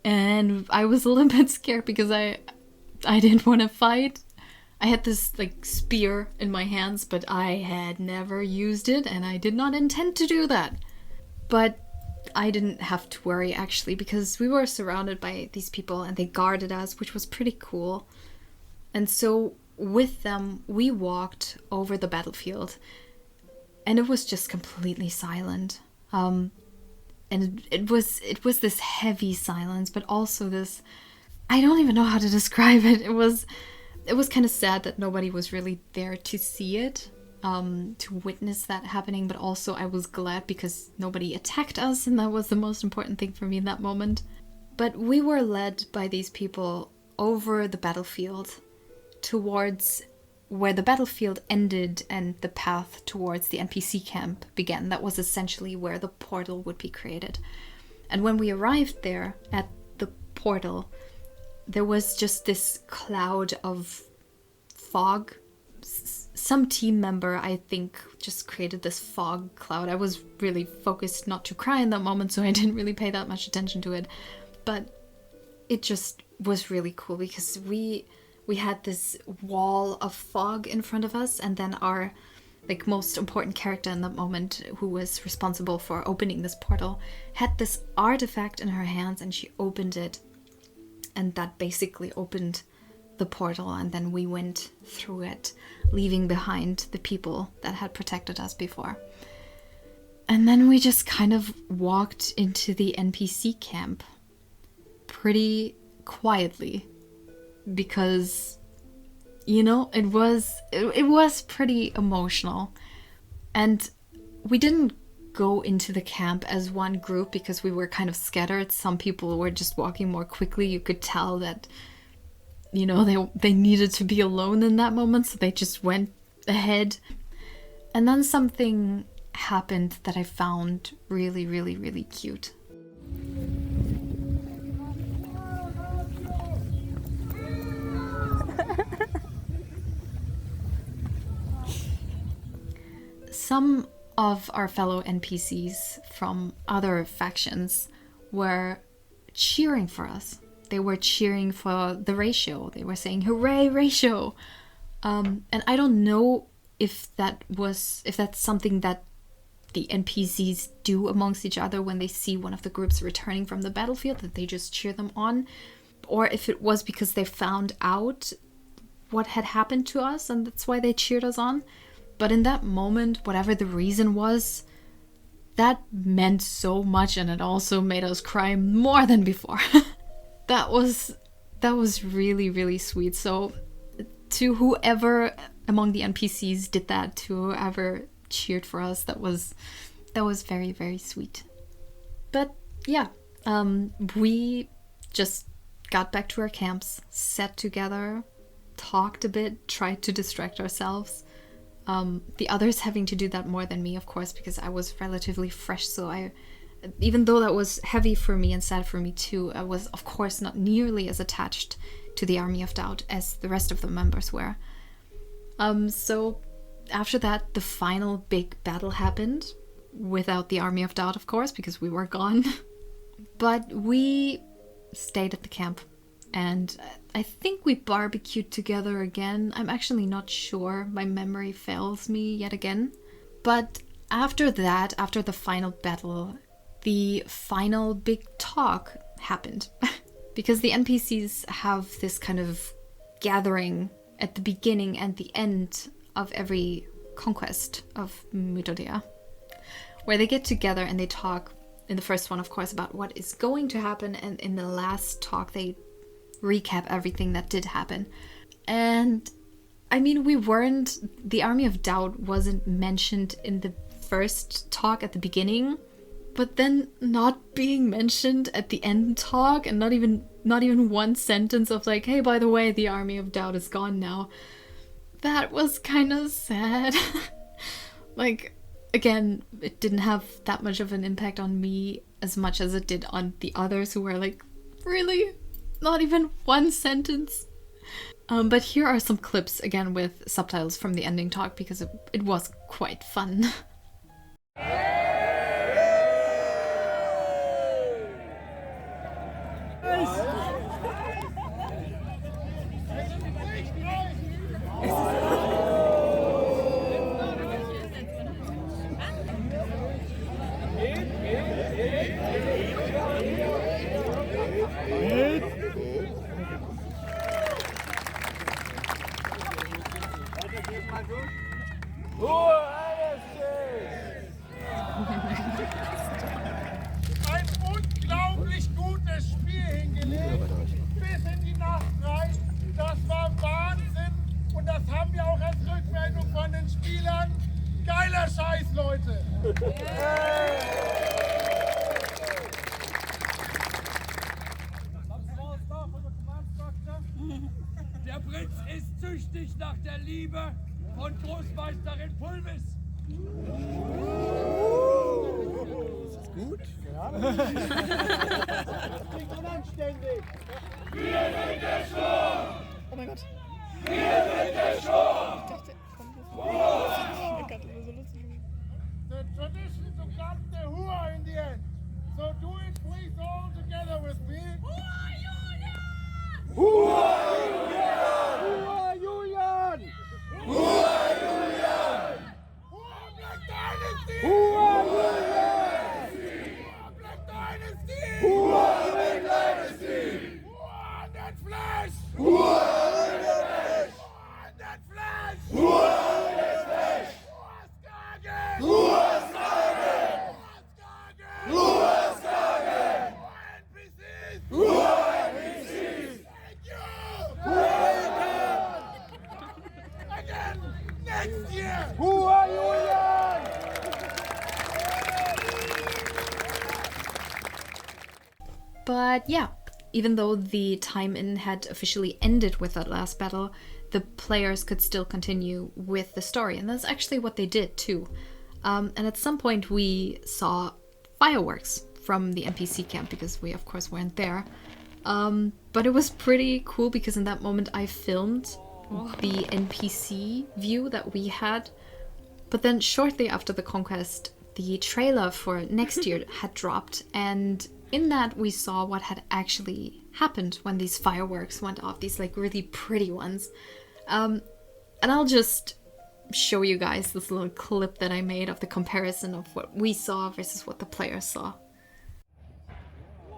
[SPEAKER 1] And I was a little bit scared because I didn't want to fight. I had this spear in my hands, but I had never used it and I did not intend to do that. But I didn't have to worry, actually, because we were surrounded by these people and they guarded us, which was pretty cool. And so with them, we walked over the battlefield and it was just completely silent. And it was this heavy silence, but also this, I don't even know how to describe it. It was kind of sad that nobody was really there to see it. To witness that happening, but also I was glad because nobody attacked us, and that was the most important thing for me in that moment. But we were led by these people over the battlefield towards where the battlefield ended and the path towards the NPC camp began. That was essentially where the portal would be created. And when we arrived there at the portal, there was just this cloud of fog. Some team member, I think, just created this fog cloud. I was really focused not to cry in that moment, so I didn't really pay that much attention to it. But it just was really cool because we had this wall of fog in front of us, and then our most important character in that moment, who was responsible for opening this portal, had this artifact in her hands, and she opened it, and that basically opened the portal, and then we went through it, leaving behind the people that had protected us before. And then we just kind of walked into the NPC camp pretty quietly because, it was pretty emotional. And we didn't go into the camp as one group because we were kind of scattered. Some people were just walking more quickly. You could tell that they needed to be alone in that moment, so they just went ahead. And then something happened that I found really, really, really cute. Some of our fellow NPCs from other factions were cheering for us. They were cheering for the ratio. They were saying, "Hooray, ratio!" And I don't know if that's something that the NPCs do amongst each other when they see one of the groups returning from the battlefield, that they just cheer them on, or if it was because they found out what had happened to us and that's why they cheered us on. But in that moment, whatever the reason was, that meant so much, and it also made us cry more than before. That was really, really sweet. So to whoever among the NPCs did that, to whoever cheered for us, that was very, very sweet. But yeah, we just got back to our camps, sat together, talked a bit, tried to distract ourselves. The others having to do that more than me, of course, because I was relatively fresh, so even though that was heavy for me and sad for me too, I was, of course, not nearly as attached to the Army of Doubt as the rest of the members were. So after that, the final big battle happened, without the Army of Doubt, of course, because we were gone. But we stayed at the camp, and I think we barbecued together again. I'm actually not sure. My memory fails me yet again. But after that, after the final battle, the final big talk happened. Because the NPCs have this kind of gathering at the beginning and the end of every Conquest of Mythodea, where they get together and they talk, in the first one, of course, about what is going to happen, and in the last talk they recap everything that did happen. And I mean, the Army of Doubt wasn't mentioned in the first talk at the beginning, but then not being mentioned at the end talk, and not even one sentence of like, hey, by the way, the Army of Doubt is gone now. That was kind of sad. Like, again, it didn't have that much of an impact on me as much as it did on the others who were like, really? Not even one sentence? But here are some clips, again, with subtitles from the ending talk, because it was quite fun.
[SPEAKER 3] Ein unglaublich gutes Spiel hingelegt, bis in die Nacht rein. Das war Wahnsinn und das haben wir auch als Rückmeldung von den Spielern. Geiler Scheiß, Leute!
[SPEAKER 4] Der Prinz ist süchtig nach der Liebe von Großmeisterin Pulvis.
[SPEAKER 3] Ist das gut? Ja. Das klingt unanständig.
[SPEAKER 4] Wir sind der Sturm!
[SPEAKER 2] Oh mein Gott.
[SPEAKER 4] Wir sind der Sturm!
[SPEAKER 2] Ich dachte, komm, das ist so lustig.
[SPEAKER 3] The tradition to cut the hua in the end. So do it please all together with me. Hua Julian! Hua Julian! Hua Julian! Hua Black Dynasty! Hua Julian! Hua Black Dynasty! Hua Black Dynasty! Hua Dead Flash! Hua Dead Flash! Hua Dead Flash! Hua Dead Flash! Hua Skagen! Hua Skagen! Hua Skagen! Hua Skagen! Hua NPCs! Hua NPCs! Thank you! Again! Next year! Hua Julian!
[SPEAKER 1] But yeah, even though the time-in had officially ended with that last battle, the players could still continue with the story, and that's actually what they did too. And at some point we saw fireworks from the NPC camp, because we of course weren't there. But it was pretty cool because in that moment I filmed the NPC view that we had. But then shortly after the conquest, the trailer for next year had dropped, and in that we saw what had actually happened when these fireworks went off, these like really pretty ones. And I'll just show you guys this little clip that I made of the comparison of what we saw versus what the players saw.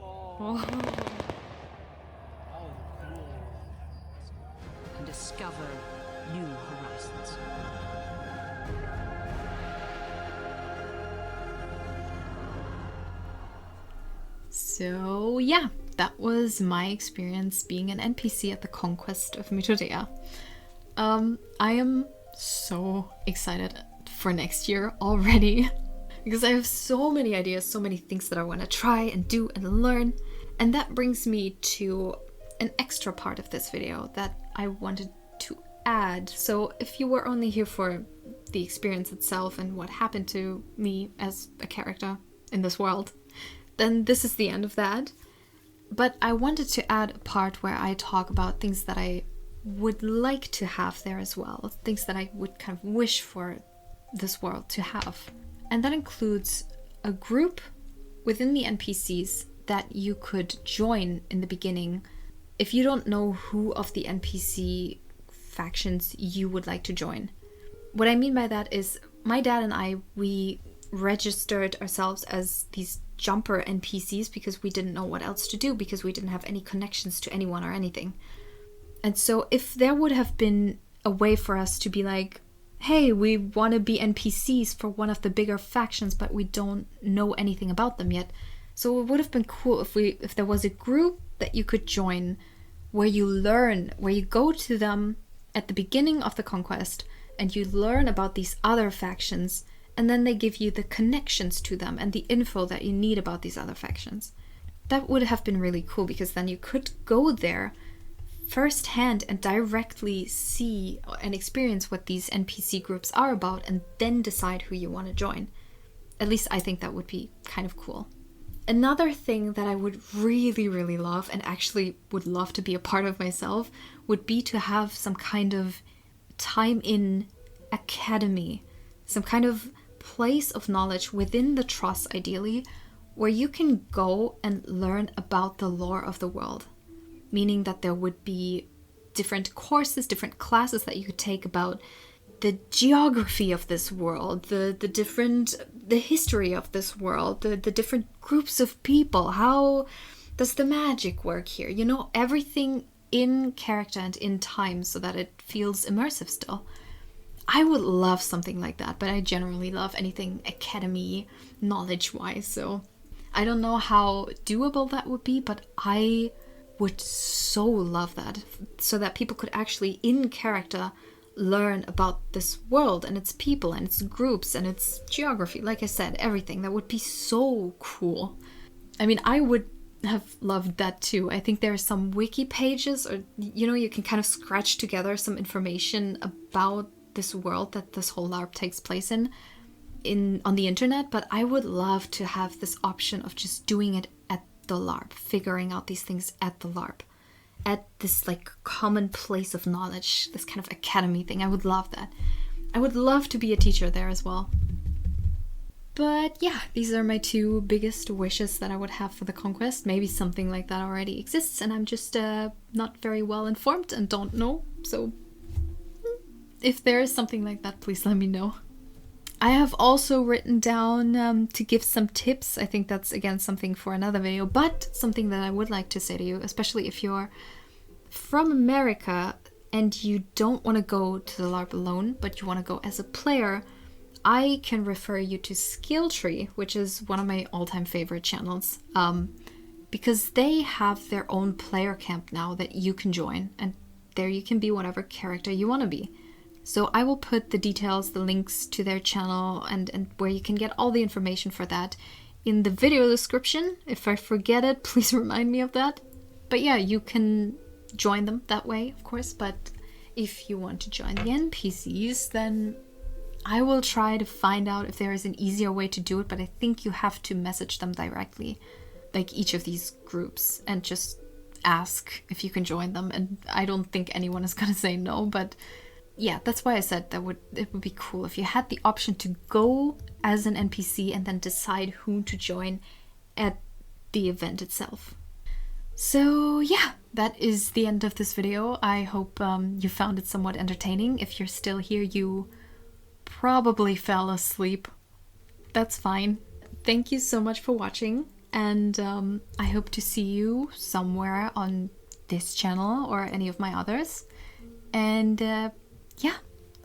[SPEAKER 1] Oh.
[SPEAKER 5] And discover new horizons.
[SPEAKER 1] So yeah, that was my experience being an NPC at the Conquest of Mythodea. I am so excited for next year already because I have so many ideas, so many things that I want to try and do and learn. And that brings me to an extra part of this video that I wanted to add. So if you were only here for the experience itself and what happened to me as a character in this world, then this is the end of that. But I wanted to add a part where I talk about things that I would like to have there as well, things that I would kind of wish for this world to have. And that includes a group within the NPCs that you could join in the beginning if you don't know who of the NPC factions you would like to join. What I mean by that is my dad and I, we registered ourselves as these jumper NPCs because we didn't know what else to do, because we didn't have any connections to anyone or anything. And so if there would have been a way for us to be like, hey, we want to be NPCs for one of the bigger factions, but we don't know anything about them yet. So it would have been cool if there was a group that you could join where you learn, where you go to them at the beginning of the conquest and you learn about these other factions, and then they give you the connections to them and the info that you need about these other factions. That would have been really cool, because then you could go there firsthand and directly see and experience what these NPC groups are about, and then decide who you want to join. At least I think that would be kind of cool. Another thing that I would really, really love, and actually would love to be a part of myself, would be to have some kind of time-in academy, some kind of place of knowledge within the Tross, ideally, where you can go and learn about the lore of the world. Meaning that there would be different courses, different classes that you could take about the geography of this world, the history of this world, the different groups of people. How does the magic work here? You know, everything in character and in time, so that it feels immersive still. I would love something like that, but I generally love anything academy knowledge-wise, so I don't know how doable that would be, but I would so love that, so that people could actually, in character, learn about this world and its people and its groups and its geography. Like I said, everything. That would be so cool. I mean, I would have loved that too. I think there are some wiki pages, or, you know, you can kind of scratch together some information about this world that this whole LARP takes place in on the internet, but I would love to have this option of just doing it at the LARP, figuring out these things at the LARP, at this like common place of knowledge, this kind of academy thing. I would love that. I would love to be a teacher there as well. But yeah, these are my two biggest wishes that I would have for the conquest. Maybe something like that already exists and I'm just not very well informed and don't know. So if there is something like that, please let me know. I have also written down to give some tips. I think that's, again, something for another video, but something that I would like to say to you, especially if you're from America and you don't want to go to the LARP alone, but you want to go as a player, I can refer you to Skilltree, which is one of my all-time favorite channels, because they have their own player camp now that you can join, and there you can be whatever character you want to be. So I will put the details, the links to their channel and where you can get all the information for that in the video description. If I forget it, please remind me of that. But yeah, you can join them that way, of course. But if you want to join the NPCs, then I will try to find out if there is an easier way to do it. But I think you have to message them directly, like each of these groups, and just ask if you can join them. And I don't think anyone is going to say no, but yeah, that's why I said it would be cool if you had the option to go as an NPC and then decide who to join at the event itself. So yeah, that is the end of this video. I hope you found it somewhat entertaining. If you're still here, you probably fell asleep. That's fine. Thank you so much for watching, and I hope to see you somewhere on this channel or any of my others. And yeah,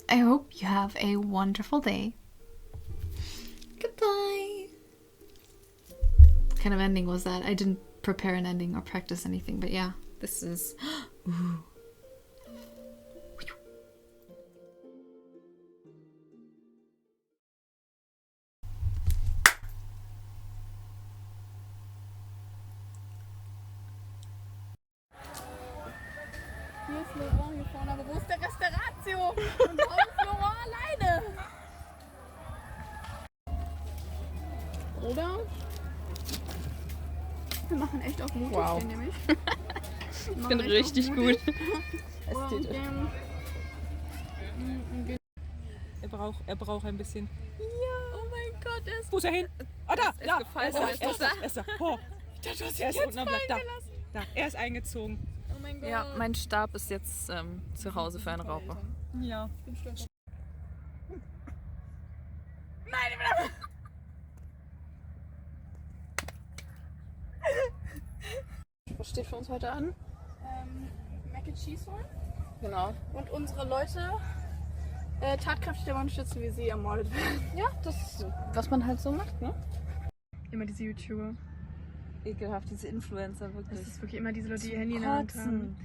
[SPEAKER 1] I hope you have a wonderful day. Goodbye. What kind of ending was that? I didn't prepare an ending or practice anything, but yeah, this is... Ooh.
[SPEAKER 2] Hier ist Laurent hier vorne, aber wo ist der Restauratio? Und warum ist Laurent alleine? Oder? Wir machen echt auf Mut, wow. Nämlich.
[SPEAKER 6] Ich bin richtig gut. Er braucht ein bisschen.
[SPEAKER 2] Ja, oh mein Gott,
[SPEAKER 6] Wo ist er hin? Oh, da!
[SPEAKER 2] Er ist
[SPEAKER 6] Da! Oh, er ist unten am Blatt. Da! Er ist eingezogen.
[SPEAKER 2] Oh mein Gott.
[SPEAKER 7] Ja, mein Stab ist jetzt zu Hause für einen Raucher.
[SPEAKER 6] Ja.
[SPEAKER 2] Nein,
[SPEAKER 7] Was steht für uns heute an?
[SPEAKER 2] Mac and Cheese holen.
[SPEAKER 7] Genau.
[SPEAKER 2] Und unsere Leute tatkräftig dabei unterstützen, wie sie ermordet werden.
[SPEAKER 7] Ja, das ist, was man halt so macht, ne?
[SPEAKER 2] Immer diese YouTuber.
[SPEAKER 7] Ekelhaft, diese Influencer, wirklich.
[SPEAKER 2] Das ist wirklich immer diese Leute, die ihr Handy in der Hand haben.